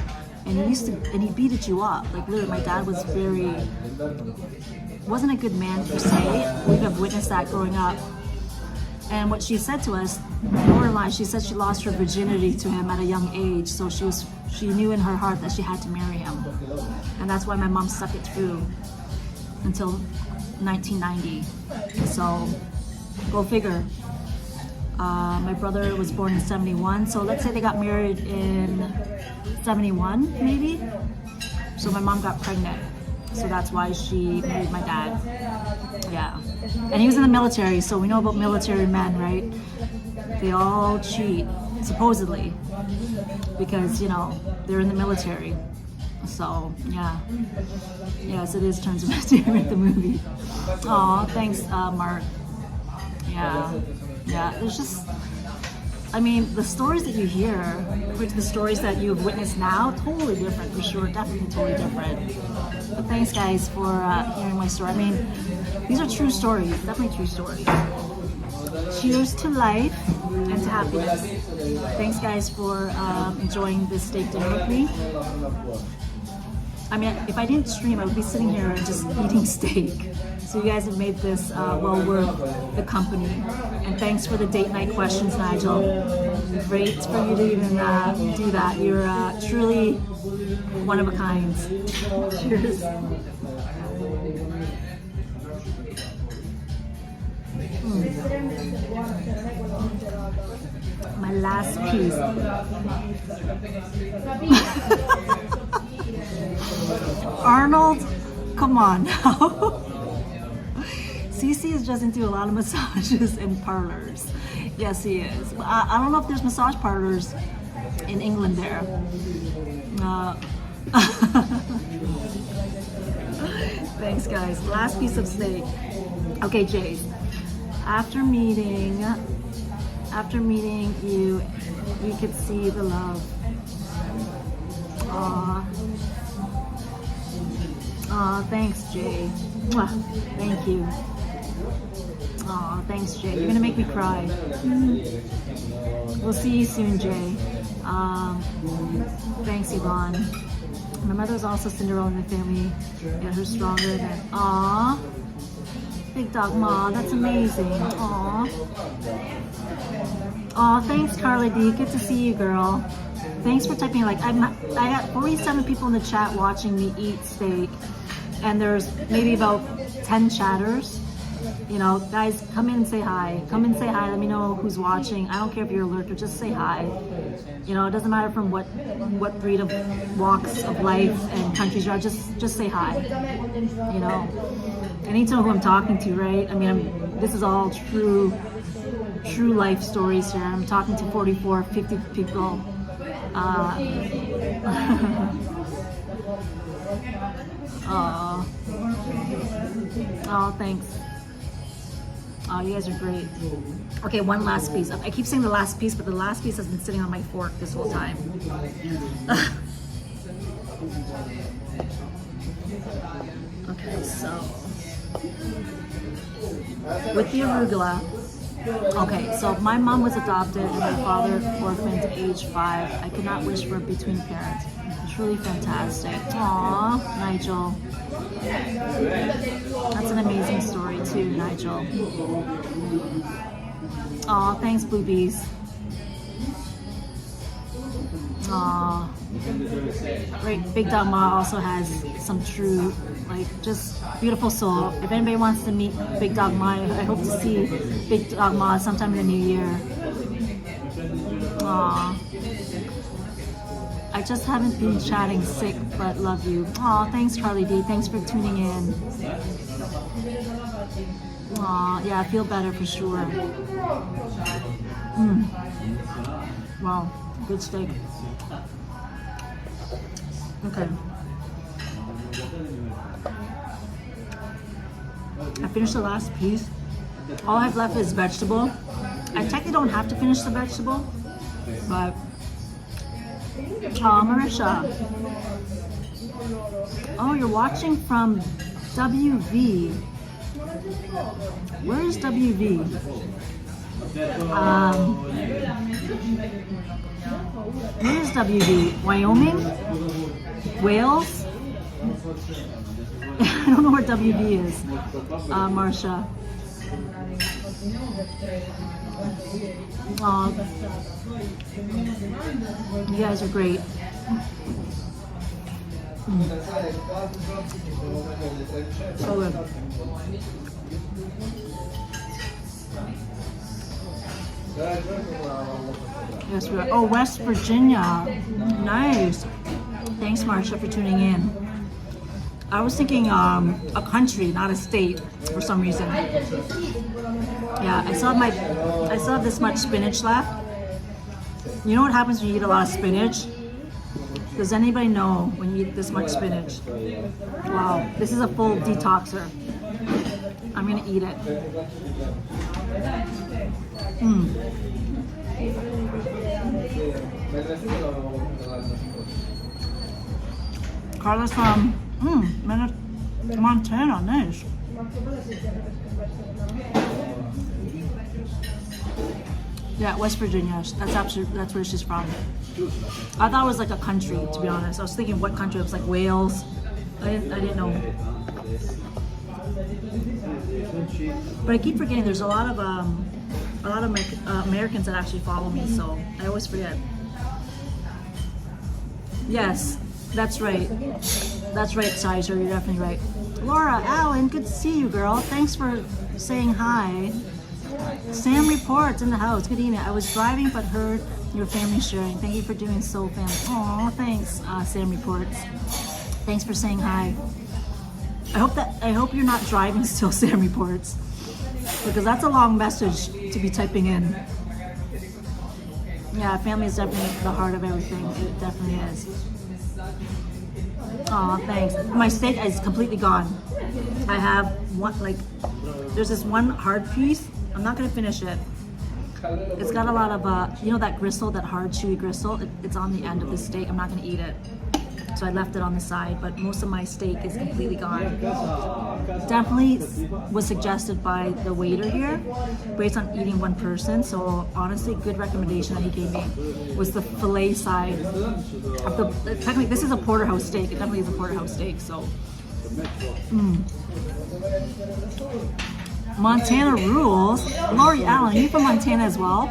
And he beated you up. Like, literally, my dad was wasn't a good man per se. We have witnessed that growing up. And what she said to us, no word of a lie, she said she lost her virginity to him at a young age. So she knew in her heart that she had to marry him. And that's why my mom stuck it through until 1990. So go figure. My brother was born in 71. So let's say they got married in 71, maybe. So my mom got pregnant. So that's why she married my dad. Yeah. And he was in the military, so we know about military men, right? They all cheat, supposedly, because, they're in the military. So, yeah. Yes, it is Terms of Endearment, the movie. Aw, thanks, Mark. Yeah. Yeah, there's just, the stories that you hear, compared to the stories that you've witnessed now, totally different, for sure, definitely totally different. But thanks, guys, for hearing my story. These are true stories, definitely true stories. Cheers to life and to happiness. Thanks, guys, for enjoying this steak dinner with me. If I didn't stream, I would be sitting here just eating steak. So you guys have made this well worth the company. And thanks for the date night questions, Nigel. Great for you to even do that. You're truly one of a kind. Cheers. My last piece. Arnold, come on now. Cece is just into a lot of massages and parlors. Yes, he is. I don't know if there's massage parlors in England there. Thanks, guys. Last piece of steak. Okay, Jade. After meeting you, we could see the love. Aw, thanks, Jay. Mwah. Thank you. Aw, thanks, Jay. You're gonna make me cry. We'll see you soon, Jay. Thanks, Yvonne. My mother's also Cinderella in the family. Get her stronger than. Aw. Big dog Ma, that's amazing. Aw. Aw, thanks, Carla D. Good to see you, girl. Thanks for typing. I got 47 people in the chat watching me eat steak. and there's maybe about 10 chatters. You know, guys, come in and say hi. Come in and say hi. Let me know who's watching. I don't care if you're alert, or just say hi. You know, it doesn't matter from what breed of walks of life and countries you are. Just say hi. You know, I need to know who I'm talking to, right? I mean, this is all true life stories here. I'm talking to 44, 50 people. Oh, thanks. Oh, you guys are great. Okay, one last piece. I keep saying the last piece, but the last piece has been sitting on my fork this whole time. Okay, so with the arugula. Okay, so my mom was adopted and my father orphaned at age 5. I could not wish for between parents. Truly fantastic. Aww, Nigel. That's an amazing story too, Nigel. Aw, thanks, boobies. Aw. Right, Big Dog Ma also has some true, like, just beautiful soul. If anybody wants to meet Big Dog Ma, I hope to see Big Dog Ma sometime in the new year. Aw. I just haven't been chatting sick, but love you. Aw, thanks, Carly D. Thanks for tuning in. Aw, yeah, I feel better for sure. Wow, good steak. Okay. I finished the last piece. All I have left is vegetable. I technically don't have to finish the vegetable, but Marisha. Oh, you're watching from WV. Where is WV? Where is WV? Wyoming? Wales? I don't know where WV is, Marsha. You guys are great. So good. Yes, we are. Oh, West Virginia. Nice. Thanks, Marsha, for tuning in. I was thinking a country, not a state, for some reason. Yeah, I still have this much spinach left. You know what happens when you eat a lot of spinach? Does anybody know when you eat this much spinach? Wow, this is a full detoxer. I'm gonna eat it. Carla's from Montana, nice. Yeah, West Virginia. That's where she's from. I thought it was like a country, to be honest. I was thinking what country. It was like Wales. I didn't know. But I keep forgetting. There's a lot of Americans that actually follow me, so I always forget. Yes, that's right. That's right, Sizer. You're definitely right. Laura, Alan, good to see you, girl. Thanks for saying hi. Sam reports in the house. Good evening. I was driving but heard your family sharing. Thank you for doing so, family. Oh, thanks, Sam reports. Thanks for saying hi. I hope you're not driving still, Sam reports, because that's a long message to be typing in. Yeah, family is definitely the heart of everything. It definitely is. Oh, thanks. My steak is completely gone. I have one, there's this one hard piece. I'm not gonna finish it. It's got a lot of, you know that gristle, that hard chewy gristle? It's on the end of the steak. I'm not gonna eat it. So I left it on the side, but most of my steak is completely gone. Definitely was suggested by the waiter here, based on eating one person. So honestly, good recommendation that he gave me was the fillet side of the, technically this is a porterhouse steak. It definitely is a porterhouse steak, so. Montana rules. Lori Allen, are you from Montana as well?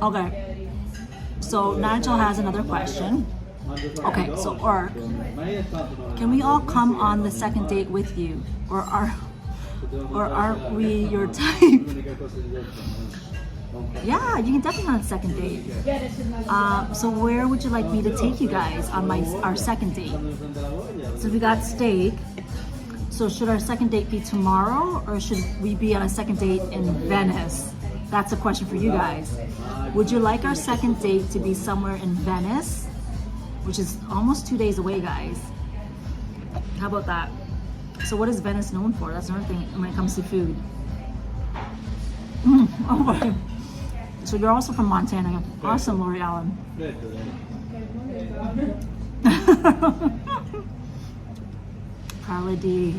Okay. So Nigel has another question. Okay, so or can we all come on the second date with you, or aren't we your type? Yeah, you can definitely on a second date. So where would you like me to take you guys on our second date? So we got steak. So should our second date be tomorrow, or should we be on a second date in Venice? That's a question for you guys. Would you like our second date to be somewhere in Venice, which is almost 2 days away, guys? How about that? So what is Venice known for? That's another thing when it comes to food. Oh my. So you're also from Montana. Awesome, Lori Allen. Carla D.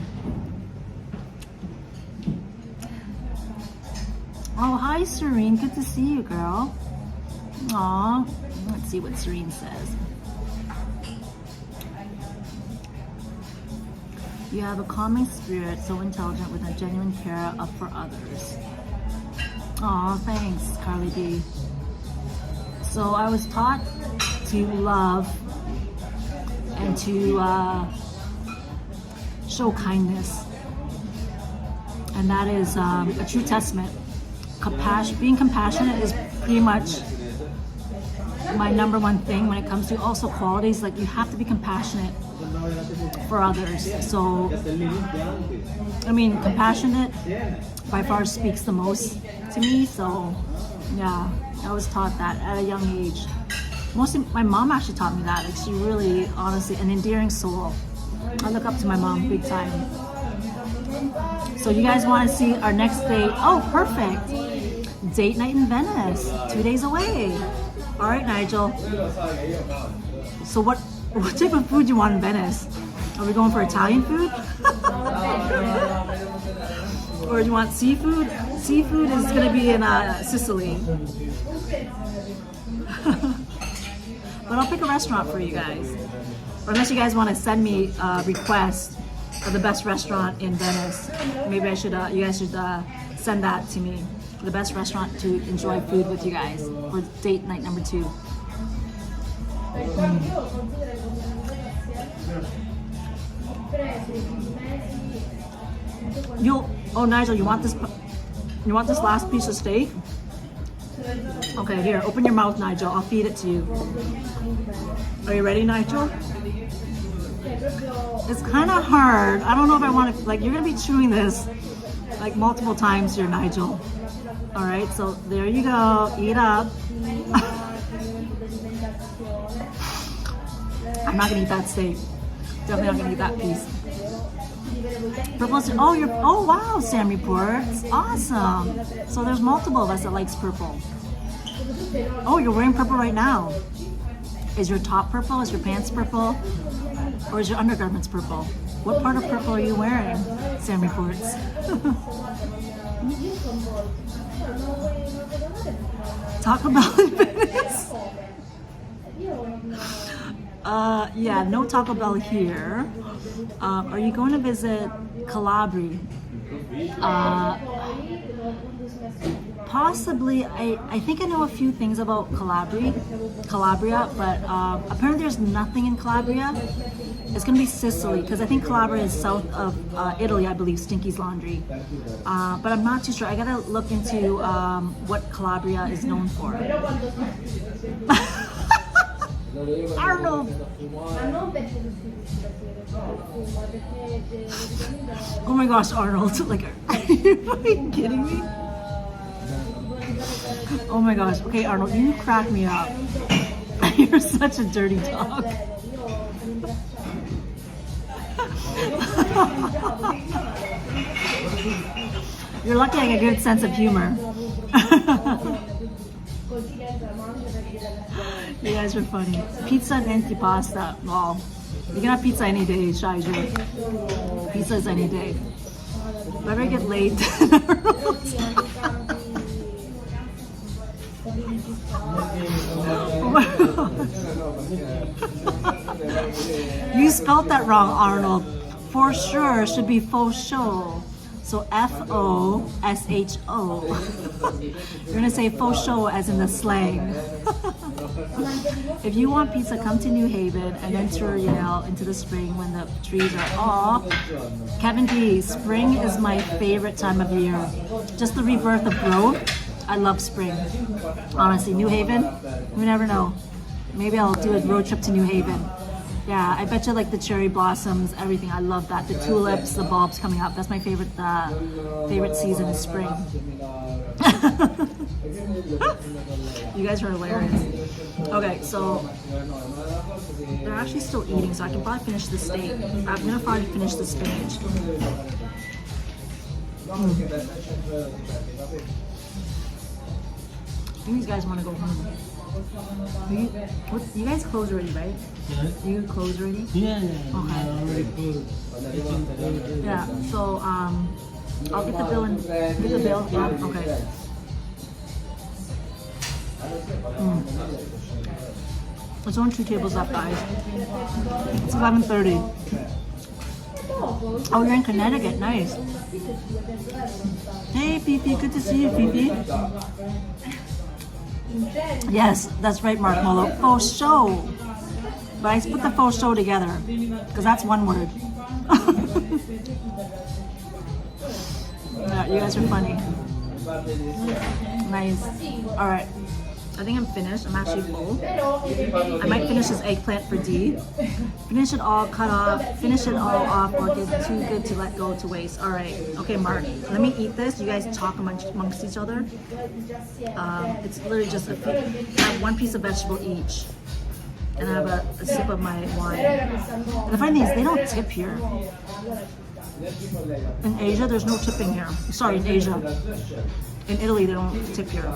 Oh, hi, Serene. Good to see you, girl. Aw. Let's see what Serene says. You have a calming spirit, so intelligent with a genuine care up for others. Aw, thanks, Carly D. So I was taught to love and to show kindness. And that is a true testament. Being compassionate is pretty much my number one thing when it comes to also qualities. Like, you have to be compassionate for others. So, I mean, compassionate by far speaks the most to me. So, yeah, I was taught that at a young age. Mostly, my mom actually taught me that. Like, she really, honestly, an endearing soul. I look up to my mom big time. So, you guys want to see our next date? Oh, perfect. Date night in Venice, 2 days away. All right, Nigel. So what type of food do you want in Venice? Are we going for Italian food? Or do you want seafood? Seafood is gonna be in Sicily. But I'll pick a restaurant for you guys. Or unless you guys want to send me a request of the best restaurant in Venice, maybe I should. You guys should send that to me. The best restaurant to enjoy food with you guys for date night number 2. Oh, Nigel, you want this last piece of steak? Okay, here, open your mouth, Nigel. I'll feed it to you. Are you ready, Nigel? It's kind of hard. I don't know if I want to, like, you're gonna be chewing this like multiple times here, Nigel. All right, so there you go. Eat up. I'm not gonna eat that steak. Definitely not gonna eat that piece. Purple. Oh wow, Sam reports. Awesome. So there's multiple of us that likes purple. Oh, you're wearing purple right now. Is your top purple? Is your pants purple? Or is your undergarments purple? What part of purple are you wearing? Sam reports. Taco Bell in Venice? Yeah, no Taco Bell here. Are you going to visit Calabria? Possibly. I think I know a few things about Calabria, but apparently there's nothing in Calabria. It's gonna be Sicily, because I think Calabria is south of Italy, I believe, Stinky's Laundry. But I'm not too sure. I gotta look into what Calabria is known for. Arnold! Oh my gosh, Arnold. Like, are you fucking kidding me? Oh my gosh. Okay, Arnold, you crack me up. You're such a dirty dog. You're lucky I get a good sense of humor. You guys are funny. Pizza and antipasta. Well, you can have pizza any day, Shaiju. Pizza is any day. Better get late. You spelled that wrong, Arnold. For sure should be faux show. So F-O-S-H-O. You're gonna say faux show as in the slang. If you want pizza, come to New Haven and enter, into the spring when the trees are all. Kevin D, spring is my favorite time of year. Just the rebirth of growth. I love spring. Honestly, New Haven, you never know. Maybe I'll do a road trip to New Haven. Yeah, I bet you like the cherry blossoms, everything. I love that. The tulips, the bulbs coming up. That's my favorite season is spring. You guys are hilarious. Okay, so they're actually still eating, so I can probably finish the steak. I'm gonna probably finish the spinach. I think these guys want to go home. You guys close already, right? You close already? Yeah. Okay. Already closed. Yeah. So I'll get the bill and get the bill. Yeah. Okay. There's only 2 tables left, guys. It's 11:30. Oh, you're in Connecticut. Nice. Hey, Fifi. Good to see you, Fifi. Yes, that's right, Mark Molo. Faux show. But I put the faux show together because that's one word. Yeah, you guys are funny. Nice. All right. I think I'm finished. I'm actually full. I might finish this eggplant for D. Finish it all, cut off, finish it all off, or get too good to let go to waste. All right. Okay, Mark, let me eat this. You guys talk amongst each other. It's literally just I have 1 piece of vegetable each. And I have a sip of my wine. And the funny thing is, they don't tip here. In Asia, there's no tipping here. Sorry, in Asia. In Italy, they don't tip here.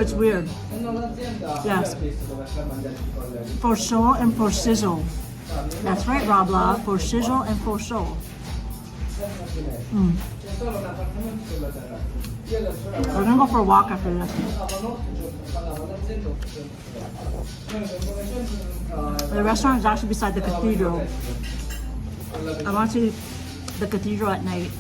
It's weird. Yes. For sure and for sizzle. That's right, Rabla. For sizzle and for sure. We're gonna go for a walk after this. The restaurant is actually beside the cathedral. I want to see the cathedral at night.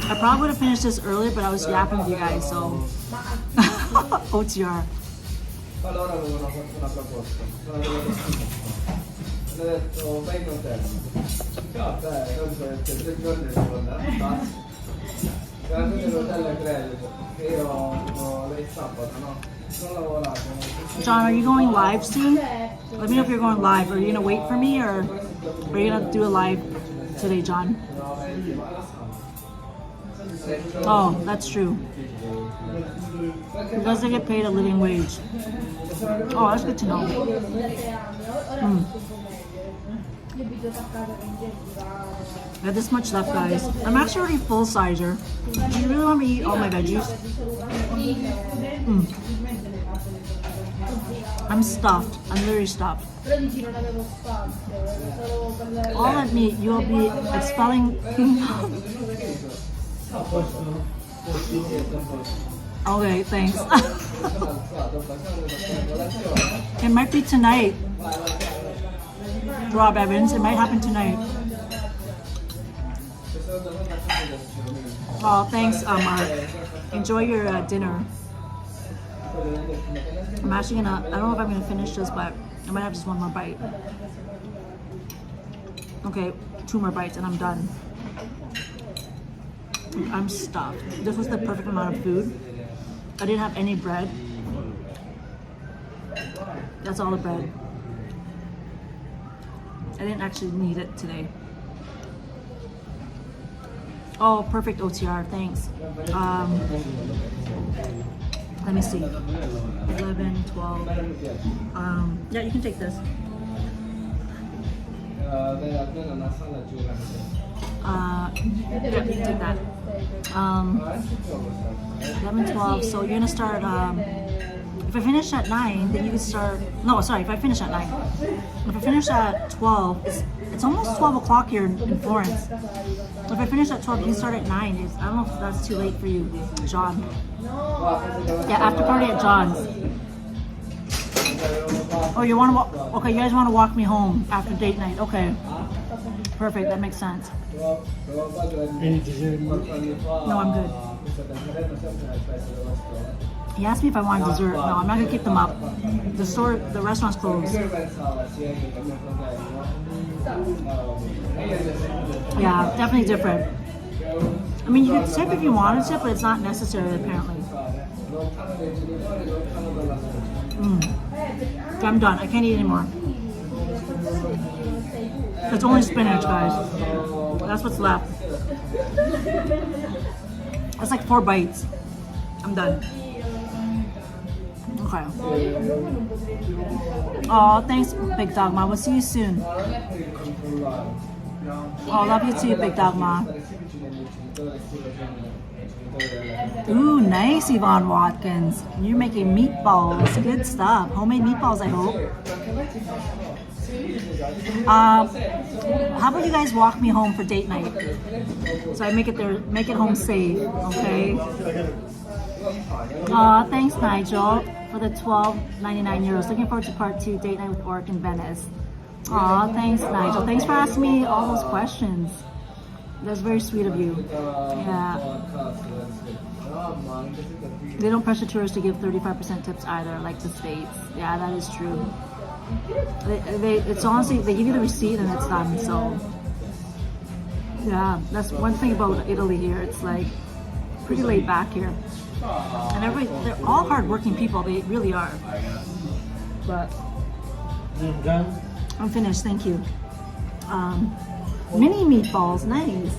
I probably would have finished this earlier, but I was yapping with you guys, so OTR. Allora avevo una proposta. Ho detto vai in hotel. No, dai, non so, 3 giorni devo andare. Basta. Alla fine l'hotel è credito. Io tipo lei sabato, no? Non lavoravo. John, are you going live soon? Let me know if you're going live. Are you gonna wait for me, or are you gonna do a live today, John? Oh, that's true. He doesn't get paid a living wage. Oh, that's good to know. I have this much left, guys. I'm actually already full sizer. Do you really want me to eat all my veggies? I'm stuffed. I'm literally stuffed. All that meat, you'll be expelling. Okay, thanks. It might be tonight. Rob Evans, it might happen tonight. Oh, thanks, Mark. Enjoy your dinner. I'm actually gonna, I don't know if I'm gonna finish this, but I might have just 1 more bite. Okay, 2 more bites and I'm done. I'm stuffed. This was the perfect amount of food. I didn't have any bread. That's all the bread. I didn't actually need it today. Oh, perfect OTR, thanks. Let me see. 11, 12. Yeah, you can take this. Yeah, you can take that. 11, 12. So you're gonna start. If I finish at 9, then you can start. No, sorry. If I finish at 9, if I finish at 12, it's almost 12 o'clock here in Florence. So if I finish at 12, you can start at 9. I don't know if that's too late for you, John. Yeah, after party at John's. Oh, you want to walk? Okay, you guys want to walk me home after date night? Okay, perfect. That makes sense. Any dessert? No, I'm good. He asked me if I wanted dessert. No, I'm not gonna keep them up. The restaurant's closed. Yeah, definitely different. I mean, you can tip if you wanted to, but it's not necessary apparently. I'm done. I can't eat anymore. It's only spinach, guys. That's what's left. That's like 4 bites. I'm done. Okay. Oh, thanks, Big Dog Ma. We'll see you soon. Oh, love you too, Big Dog Ma. Ooh, nice, Yvonne Watkins. You're making meatballs. Good stuff. Homemade meatballs, I hope. How about you guys walk me home for date night? So I make it home safe, okay? Thanks, Nigel, for the €12.99. Looking forward to part 2, date night with Orc in Venice. Aw, thanks, Nigel. Thanks for asking me all those questions. That's very sweet of you. Yeah. They don't pressure tourists to give 35% tips either, like the States. Yeah, that is true. It's honestly, they give you the receipt and it's done, so. Yeah, that's one thing about Italy here. It's like pretty laid back here. And they're all hardworking people. They really are. But Done? I'm finished, thank you. Mini meatballs, nice.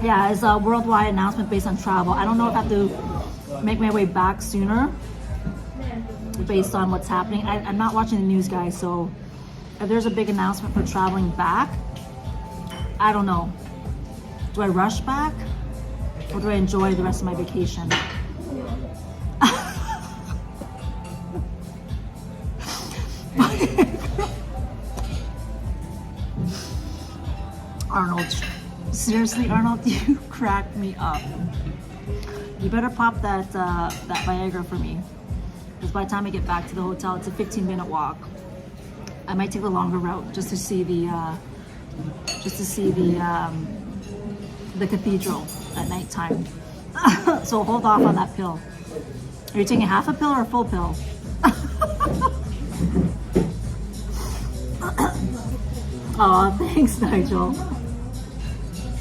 Yeah, it's a worldwide announcement based on travel. I don't know if I have to make my way back sooner based on what's happening. I'm not watching the news, guys, so if there's a big announcement for traveling back, I don't know. Do I rush back or do I enjoy the rest of my vacation? Arnold, seriously, Arnold, you cracked me up. You better pop that Viagra for me, because by the time I get back to the hotel, it's a 15-minute walk. I might take the longer route just to see the cathedral at nighttime. So hold off on that pill. Are you taking half a pill or a full pill? Aw, thanks, Nigel.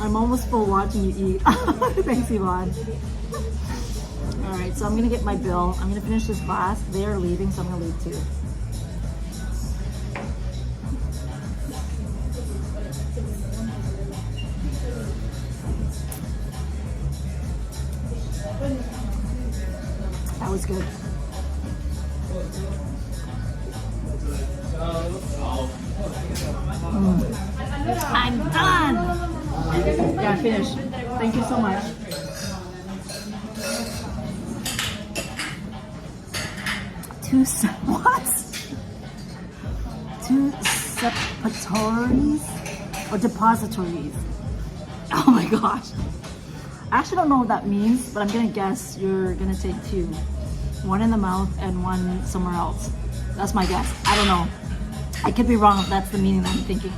I'm almost full watching you eat. Thanks, Yvonne. Alright, so I'm gonna get my bill. I'm gonna finish this class. They're leaving, so I'm gonna leave too. That was good. I'm done! Yeah, finished. Thank you so much. What? 2 separatories or depositories? Oh my gosh. I actually don't know what that means, but I'm gonna guess you're gonna take 2. 1 in the mouth and 1 somewhere else. That's my guess. I don't know. I could be wrong if that's the meaning I'm thinking.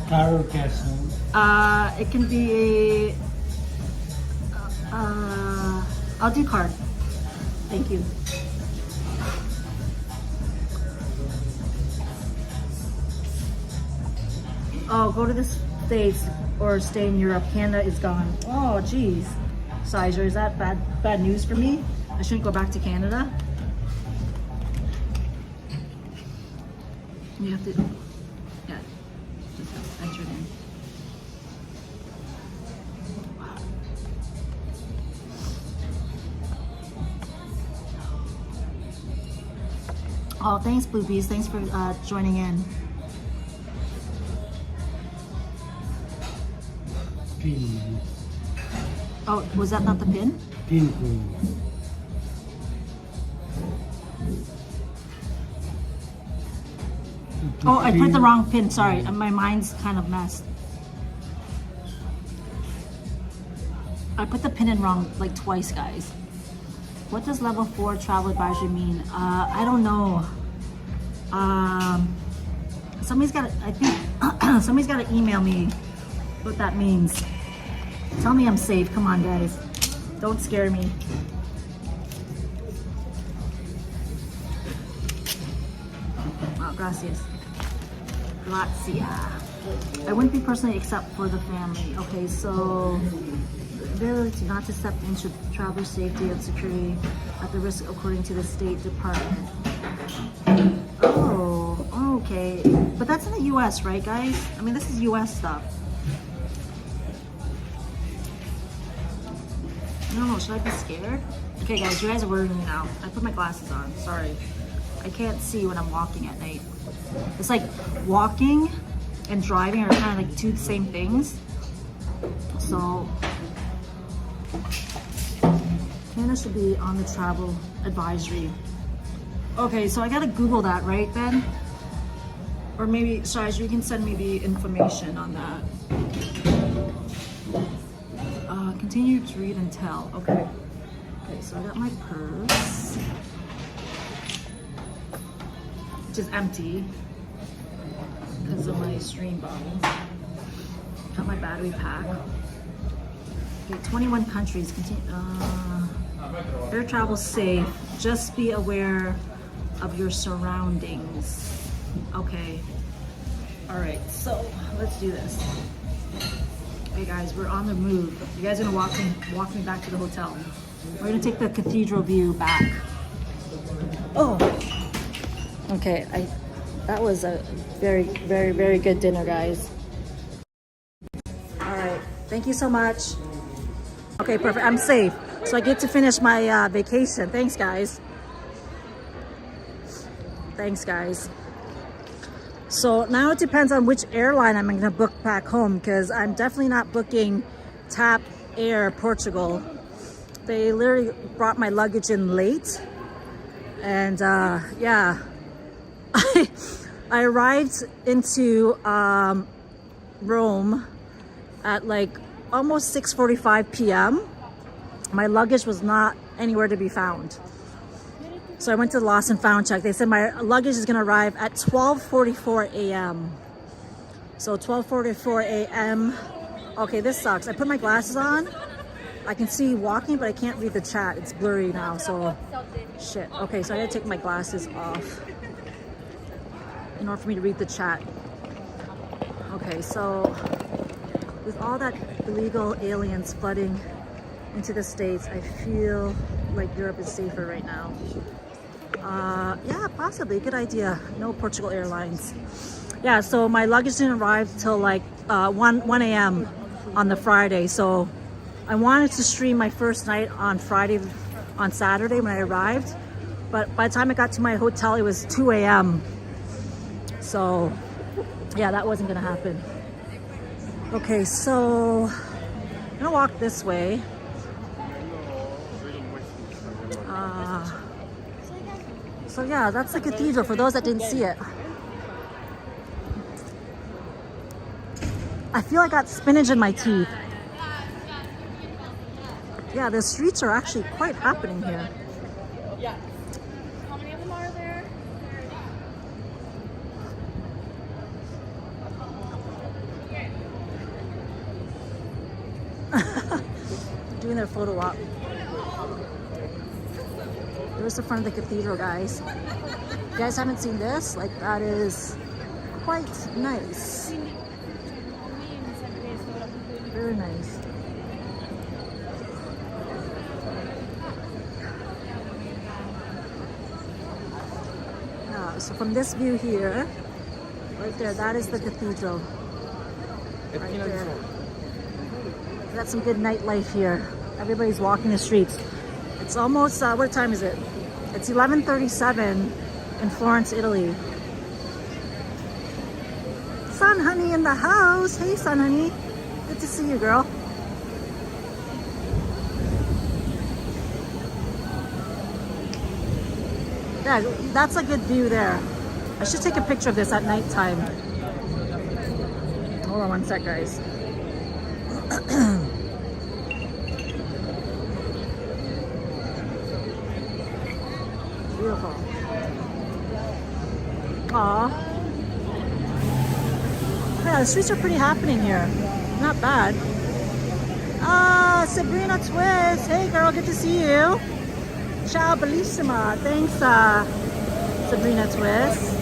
Caro Castle. It can be I'll do card. Thank you. Oh, go to the States or stay in Europe. Canada is gone. Oh, geez. Sizer, is that bad news for me? I shouldn't go back to Canada? You have to, yeah, just enter it in. Wow. Oh, thanks, Blue Bees. Thanks for joining in. Pin. Oh, was that not the pin? Pin. Oh, I put the wrong pin. Sorry, my mind's kind of messed. I put the pin in wrong like twice, guys. What does level 4 travel advisory mean? I don't know. Somebody's got to, I think, somebody's got to email me what that means. Tell me I'm safe. Come on, guys. Don't scare me. Oh, gracias. Grazia. I wouldn't be personally except for the family. Okay, so ability to not to step into traveler safety and security at the risk according to the State Department. Oh, okay. But that's in the US, right, guys? I mean, this is US stuff. I don't know, should I be scared? Okay, guys, you guys are worrying me now. I put my glasses on, sorry. I can't see when I'm walking at night. It's like walking and driving are kind of like two the same things. So, Canada should be on the travel advisory. Okay, so I gotta Google that, right then? Or maybe, Shai, you can send me the information on that. Continue to read and tell. Okay. Okay, so I got my purse, which is empty because of my stream bottles. Got my battery pack. Okay, 21 countries. Continue. Air travel safe. Just be aware of your surroundings. Okay. All right. So let's do this. Hey guys, we're on the move. You guys are gonna walk me back to the hotel. We're gonna take the cathedral view back. Oh. Okay. That was a very, very, very good dinner, guys. All right. Thank you so much. Okay, perfect. I'm safe. So I get to finish my vacation. Thanks, guys. Thanks, guys. So now it depends on which airline I'm going to book back home, because I'm definitely not booking TAP Air Portugal. They literally brought my luggage in late. And yeah, I arrived into Rome at like almost 6:45 p.m. My luggage was not anywhere to be found. So I went to the Lost and Found check. They said my luggage is gonna arrive at 12:44 a.m. So 12:44 a.m. Okay, this sucks. I put my glasses on. I can see walking, but I can't read the chat. It's blurry now, so shit. Okay, so I gotta take my glasses off in order for me to read the chat. Okay, so with all that illegal aliens flooding into the States, I feel like Europe is safer right now. Yeah, possibly. Good idea. No Portugal Airlines. Yeah, so my luggage didn't arrive till like 1 a.m. on the Friday. So I wanted to stream my first night on Saturday when I arrived. But by the time I got to my hotel, it was 2 a.m. So yeah, that wasn't gonna happen. Okay, so I'm gonna walk this way. So yeah, that's the cathedral for those that didn't see it. I feel I got spinach in my teeth. Yeah, the streets are actually quite happening here. Yeah. How many of them are there? Doing their photo op. There's the front of the cathedral, guys. If you guys haven't seen this, like, that is quite nice. Very nice. So from this view here, right there, that is the cathedral. Right there. We got some good nightlife here. Everybody's walking the streets. It's almost, what time is it? It's 11:37 in Florence, Italy. Sun Honey in the house. Hey, Sun Honey. Good to see you, girl. Yeah, that's a good view there. I should take a picture of this at nighttime. Hold on one sec, guys. the streets are pretty happening here. Not bad. Ah, Sabrina Twist. Hey girl, good to see you. Ciao, bellissima. Thanks, Sabrina Twist.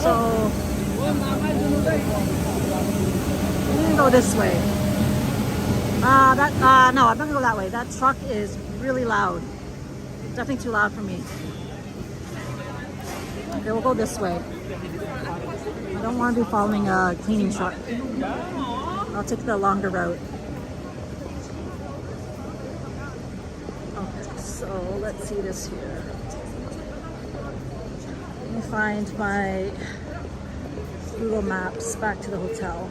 So, we can go this way. No, I'm not gonna go that way. That truck is really loud. Definitely too loud for me. Okay, we'll go this way. I don't want to be following a cleaning truck. I'll take the longer route. Okay, so let's see this here. Let me find my Google Maps back to the hotel.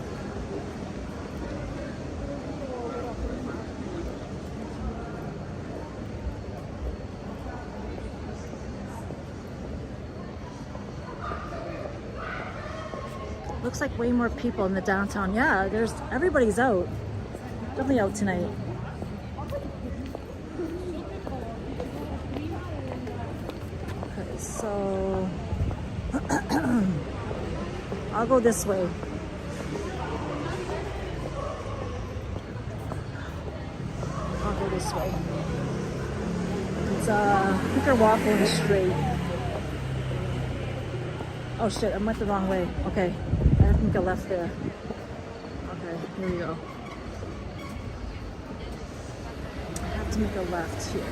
Looks like way more people in the downtown. Yeah, everybody's out. Definitely out tonight. Okay, so I'll go this way. I'll go this way. It's a quicker walk going straight. Oh shit, I went the wrong way. Okay, I have to make a left there. Okay, here we go. I have to make a left here.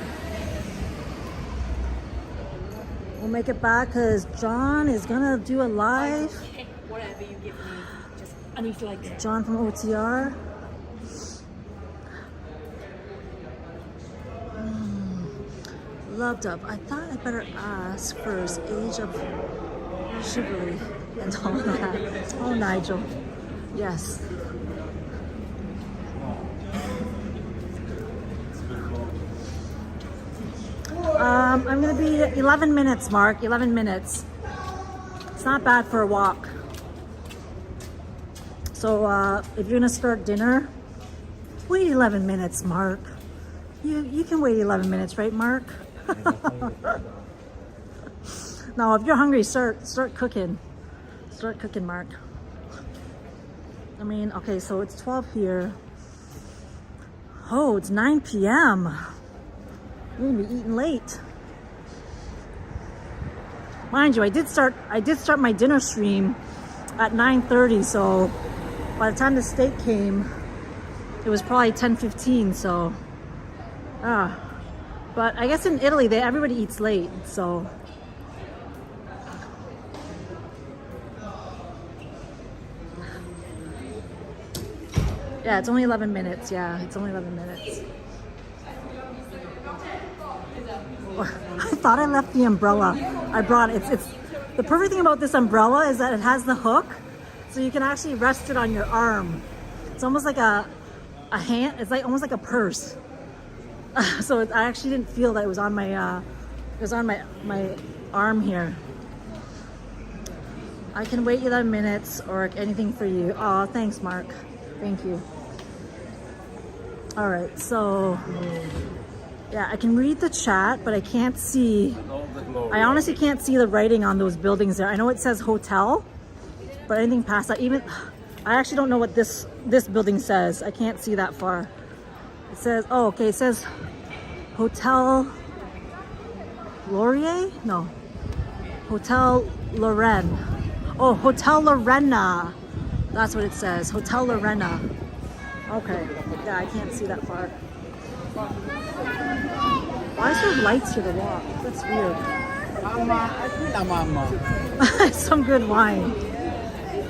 We'll make it back because John is gonna do a live. Whatever you give me, just I need to like John from OTR. Loved up. I thought I better ask for his age of chivalry and all that. Oh, Nigel. Yes. I'm gonna be 11 minutes, Mark. 11 minutes. It's not bad for a walk. So if you're gonna start dinner, wait 11 minutes, Mark. You can wait 11 minutes, right, Mark? No, if you're hungry, start cooking. Start cooking, Mark. I mean, okay, so it's 12 here. Oh, it's 9 p.m. We're gonna be eating late. Mind you, I did start my dinner stream at 9:30, so by the time the steak came, it was probably 10:15, so but I guess in Italy everybody eats late, so yeah, it's only 11 minutes. Yeah, it's only 11 minutes. I thought I left the umbrella. I brought it. It's the perfect thing about this umbrella is that it has the hook, so you can actually rest it on your arm. It's almost like a hand. It's like almost like a purse. So I actually didn't feel that it was on my my arm here. I can wait 11 minutes or anything for you. Oh, thanks, Mark. Thank you. All right, so yeah, I can read the chat, but I can't see. I honestly can't see the writing on those buildings there. I know it says hotel, but anything past that, even I actually don't know what this building says. I can't see that far. It says, oh, okay, it says Hotel Laurier? No, Hotel Lorraine. Oh, Hotel Lorena. That's what it says, Hotel Lorena. Okay, yeah, I can't see that far. Why is there lights here to walk? That's weird. Some good wine.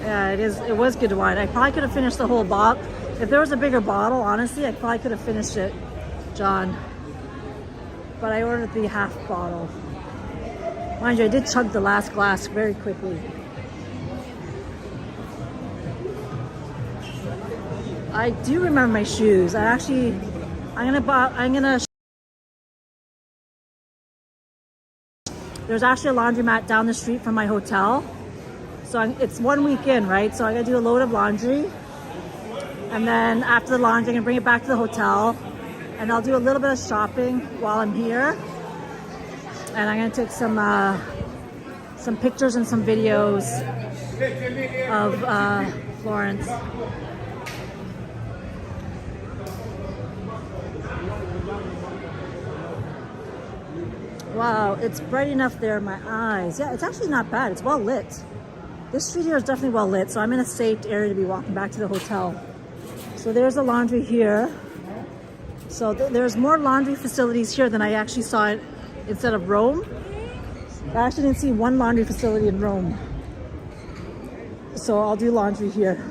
Yeah, it is. It was good wine. I probably could have finished the whole bottle. If there was a bigger bottle, honestly, I probably could have finished it, John. But I ordered the half bottle. Mind you, I did chug the last glass very quickly. I do remember my shoes. I'm gonna. There's actually a laundromat down the street from my hotel. So it's 1 week in, right? So I gotta do a load of laundry. And then after the laundry, I'm gonna bring it back to the hotel. And I'll do a little bit of shopping while I'm here. And I'm gonna take some pictures and some videos of Florence. Wow, it's bright enough there in my eyes. Yeah, it's actually not bad. It's well lit. This street here is definitely well lit, so I'm in a safe area to be walking back to the hotel. So there's a laundry here. So there's more laundry facilities here than I actually saw it instead of Rome. I actually didn't see one laundry facility in Rome. So I'll do laundry here.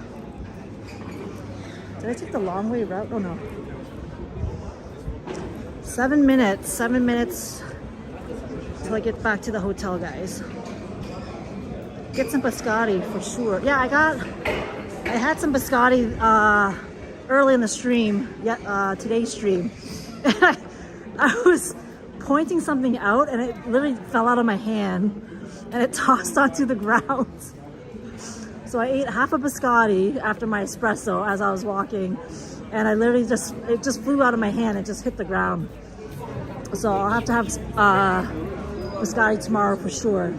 Did I take the long way route? Oh no. 7 minutes. 7 minutes till I get back to the hotel, guys. Get some biscotti for sure. Yeah, I had some biscotti early in the stream, today's stream. I was pointing something out and it literally fell out of my hand and it tossed onto the ground. So I ate half a biscotti after my espresso as I was walking, and I literally it just flew out of my hand and just hit the ground. So I'll have to have biscotti tomorrow for sure,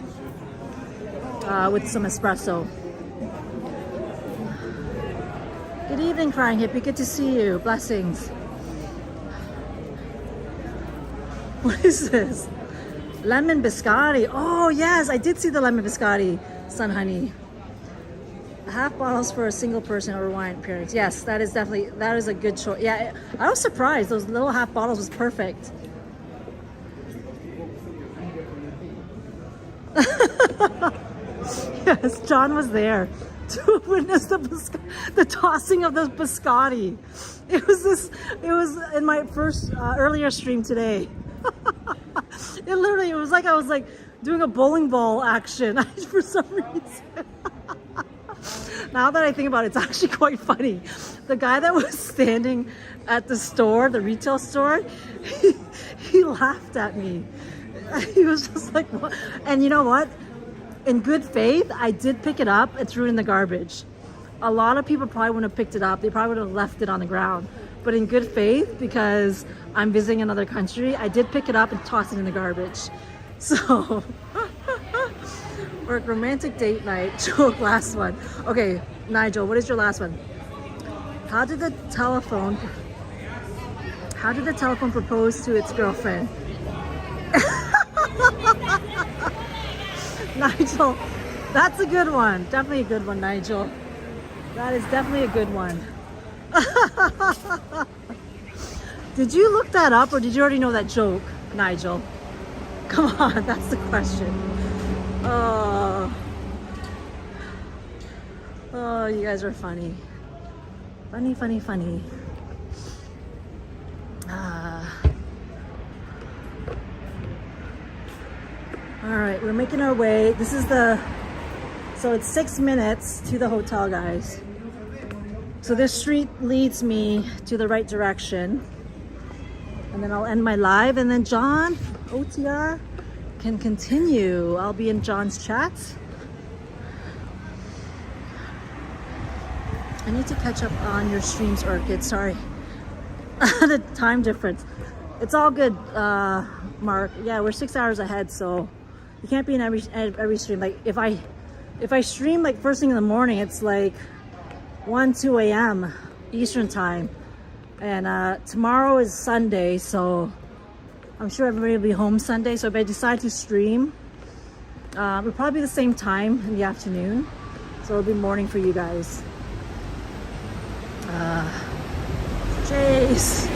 with some espresso. Good evening, Crying Hippie. Good to see you. Blessings. What is this? Lemon biscotti. Oh yes, I did see the lemon biscotti, Sun Honey. Half bottles for a single person or wine parents. Yes, that is a good choice. Yeah, I was surprised. Those little half bottles was perfect. Yes, John was there to witness the tossing of the biscotti. It was in my first earlier stream today. It was like I was like doing a bowling ball action for some reason. Now that I think about it, it's actually quite funny. The guy that was standing at the store, the retail store, he laughed at me. He was just like, what? And you know what? In good faith, I did pick it up and threw it in the garbage. A lot of people probably wouldn't have picked it up. They probably would have left it on the ground. But in good faith, because I'm visiting another country, I did pick it up and toss it in the garbage. So, work romantic date night, joke last one. Okay, Nigel, what is your last one? How did the telephone propose to its girlfriend? Nigel, that's a good one. Definitely a good one, Nigel. That is definitely a good one. Did you look that up or did you already know that joke, Nigel? Come on, that's the question. Oh, you guys are funny. Funny, funny, funny. All right, we're making our way. So it's 6 minutes to the hotel, guys. So this street leads me to the right direction. And then I'll end my live, and then John, OTR, can continue. I'll be in John's chat. I need to catch up on your streams, Orchid. Sorry. The time difference. It's all good, Mark. Yeah, we're 6 hours ahead, so you can't be in every stream. Like if I stream like first thing in the morning, it's like 2 a.m. Eastern time. And tomorrow is Sunday, so I'm sure everybody will be home Sunday. So if I decide to stream, it'll probably be the same time in the afternoon. So it'll be morning for you guys. Jace.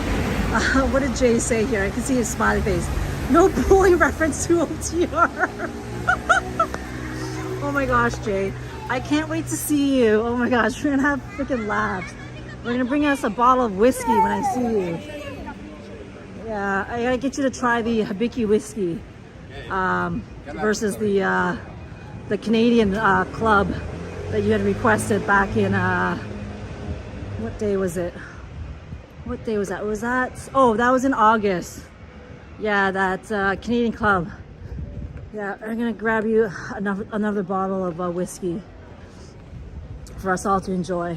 What did Jay say here? I can see his smiley face. No bullying reference to OTR. Oh my gosh, Jay. I can't wait to see you. Oh my gosh, we're gonna have freaking laughs. We're gonna bring us a bottle of whiskey when I see you. Yeah, I gotta get you to try the Hibiki whiskey versus the Canadian club that you had requested back in what day was it? What day was that? Was that? Oh, that was in August. Yeah, that Canadian club. Yeah, I'm gonna grab you another bottle of whiskey for us all to enjoy.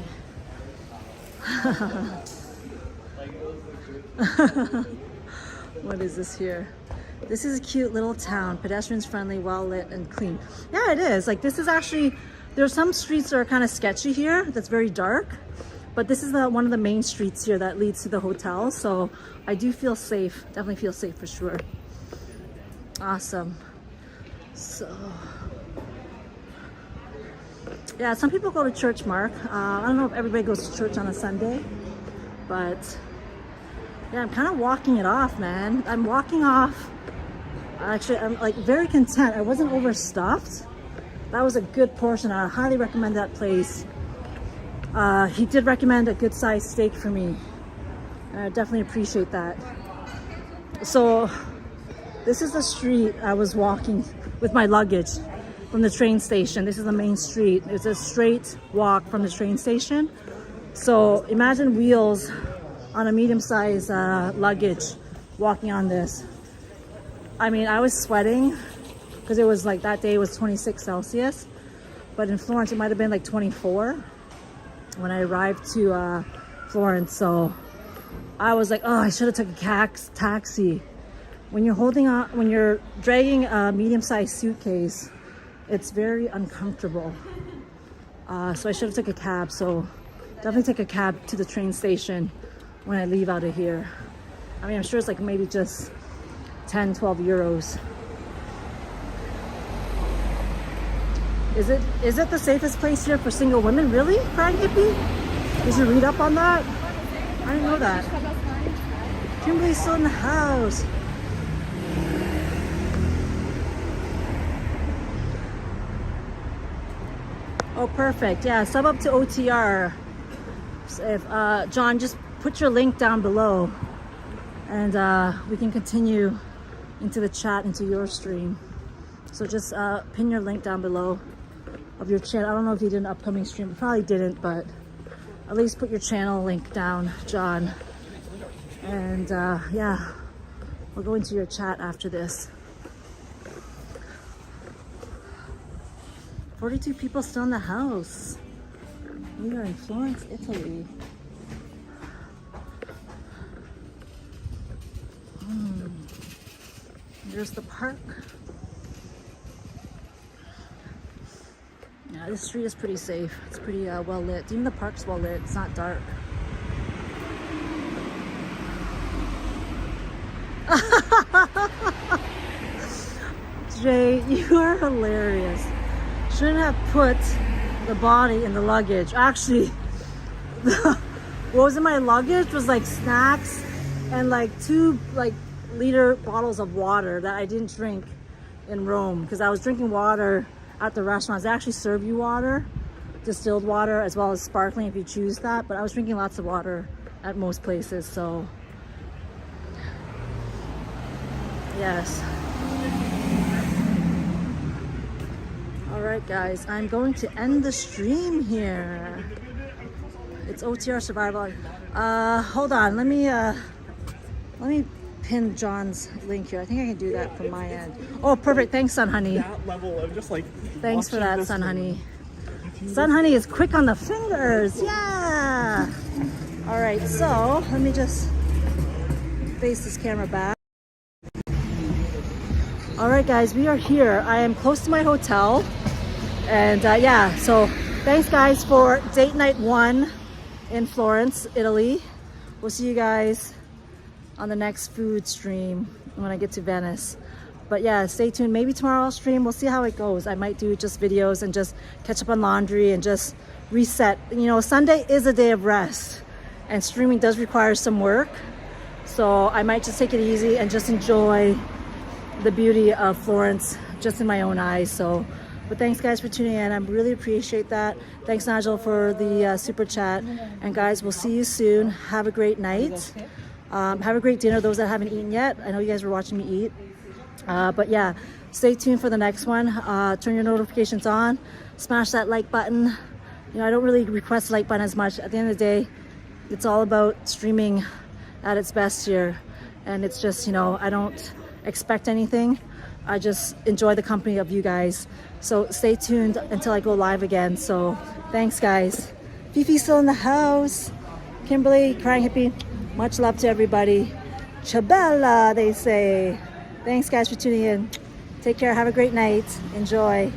What is this here? This is a cute little town, pedestrians friendly, well lit and clean. Yeah, it is. Like this is actually There's some streets that are kind of sketchy here that's very dark, but this is one of the main streets here that leads to the hotel, so I do feel safe. Definitely feel safe for sure. Awesome. So yeah, some people go to church, Mark. I don't know if everybody goes to church on a Sunday, but yeah, I'm kind of walking it off, man. I'm walking off. Actually, I'm like very content. I wasn't overstuffed. That was a good portion. I highly recommend that place. He did recommend a good sized steak for me. I definitely appreciate that. So this is the street I was walking with my luggage from the train station. This is the main street. It's a straight walk from the train station. So imagine wheels on a medium-sized luggage walking on this. I mean, I was sweating because it was like that day was 26 Celsius, but in Florence it might have been like 24 when I arrived to Florence. So I was like, oh, I should have took a taxi. When you're dragging a medium-sized suitcase, it's very uncomfortable. So I should have took a cab. So definitely take a cab to the train station when I leave out of here. I mean, I'm sure it's like maybe just 10, 12 euros. Is it the safest place here for single women? Really? Crying hippie? Did you read up on that? I didn't know that. Kimberly's still in the house. Oh, perfect. Yeah, sub up to OTR. So if John, just put your link down below, and we can continue into the chat, into your stream. So just pin your link down below of your channel. I don't know if you did an upcoming stream. Probably didn't, but at least put your channel link down, John. And yeah, we'll go into your chat after this. 42 people still in the house. We are in Florence, Italy. There's the park. Yeah, this street is pretty safe. It's pretty well lit. Even the park's well lit. It's not dark. Jay, you are hilarious. Shouldn't have put the body in the luggage. Actually, what was in my luggage was like snacks and like 2 liter bottles of water that I didn't drink in Rome because I was drinking water at the restaurants. They actually serve you water, distilled water, as well as sparkling if you choose that, but I was drinking lots of water at most places. So yes. All right, guys, I'm going to end the stream here. It's OTR survival. Hold on, let me pin John's link here. I think I can do that from my end. Oh, perfect. Thanks, Sun Honey. That level of just like. Thanks for that, Sun Honey. Sun Honey is quick on the fingers. Yeah. All right, so let me just face this camera back. All right, guys, we are here. I am close to my hotel. And yeah, so thanks, guys, for date night 1 in Florence, Italy. We'll see you guys on the next food stream when I get to Venice. But yeah, stay tuned. Maybe tomorrow I'll stream. We'll see how it goes. I might do just videos and just catch up on laundry and just reset. You know, Sunday is a day of rest, and streaming does require some work. So I might just take it easy and just enjoy the beauty of Florence just in my own eyes. So, but thanks, guys, for tuning in. I really appreciate that. Thanks, Nigel, for the super chat. And guys, we'll see you soon. Have a great night. Have a great dinner, those that haven't eaten yet. I know you guys were watching me eat. But yeah, stay tuned for the next one. Turn your notifications on. Smash that like button. You know, I don't really request the like button as much. At the end of the day, it's all about streaming at its best here. And it's just, you know, I don't expect anything. I just enjoy the company of you guys. So stay tuned until I go live again. So thanks, guys. Fifi's still in the house. Kimberly, Crying Hippie. Much love to everybody. Chabella, they say. Thanks, guys, for tuning in. Take care. Have a great night. Enjoy.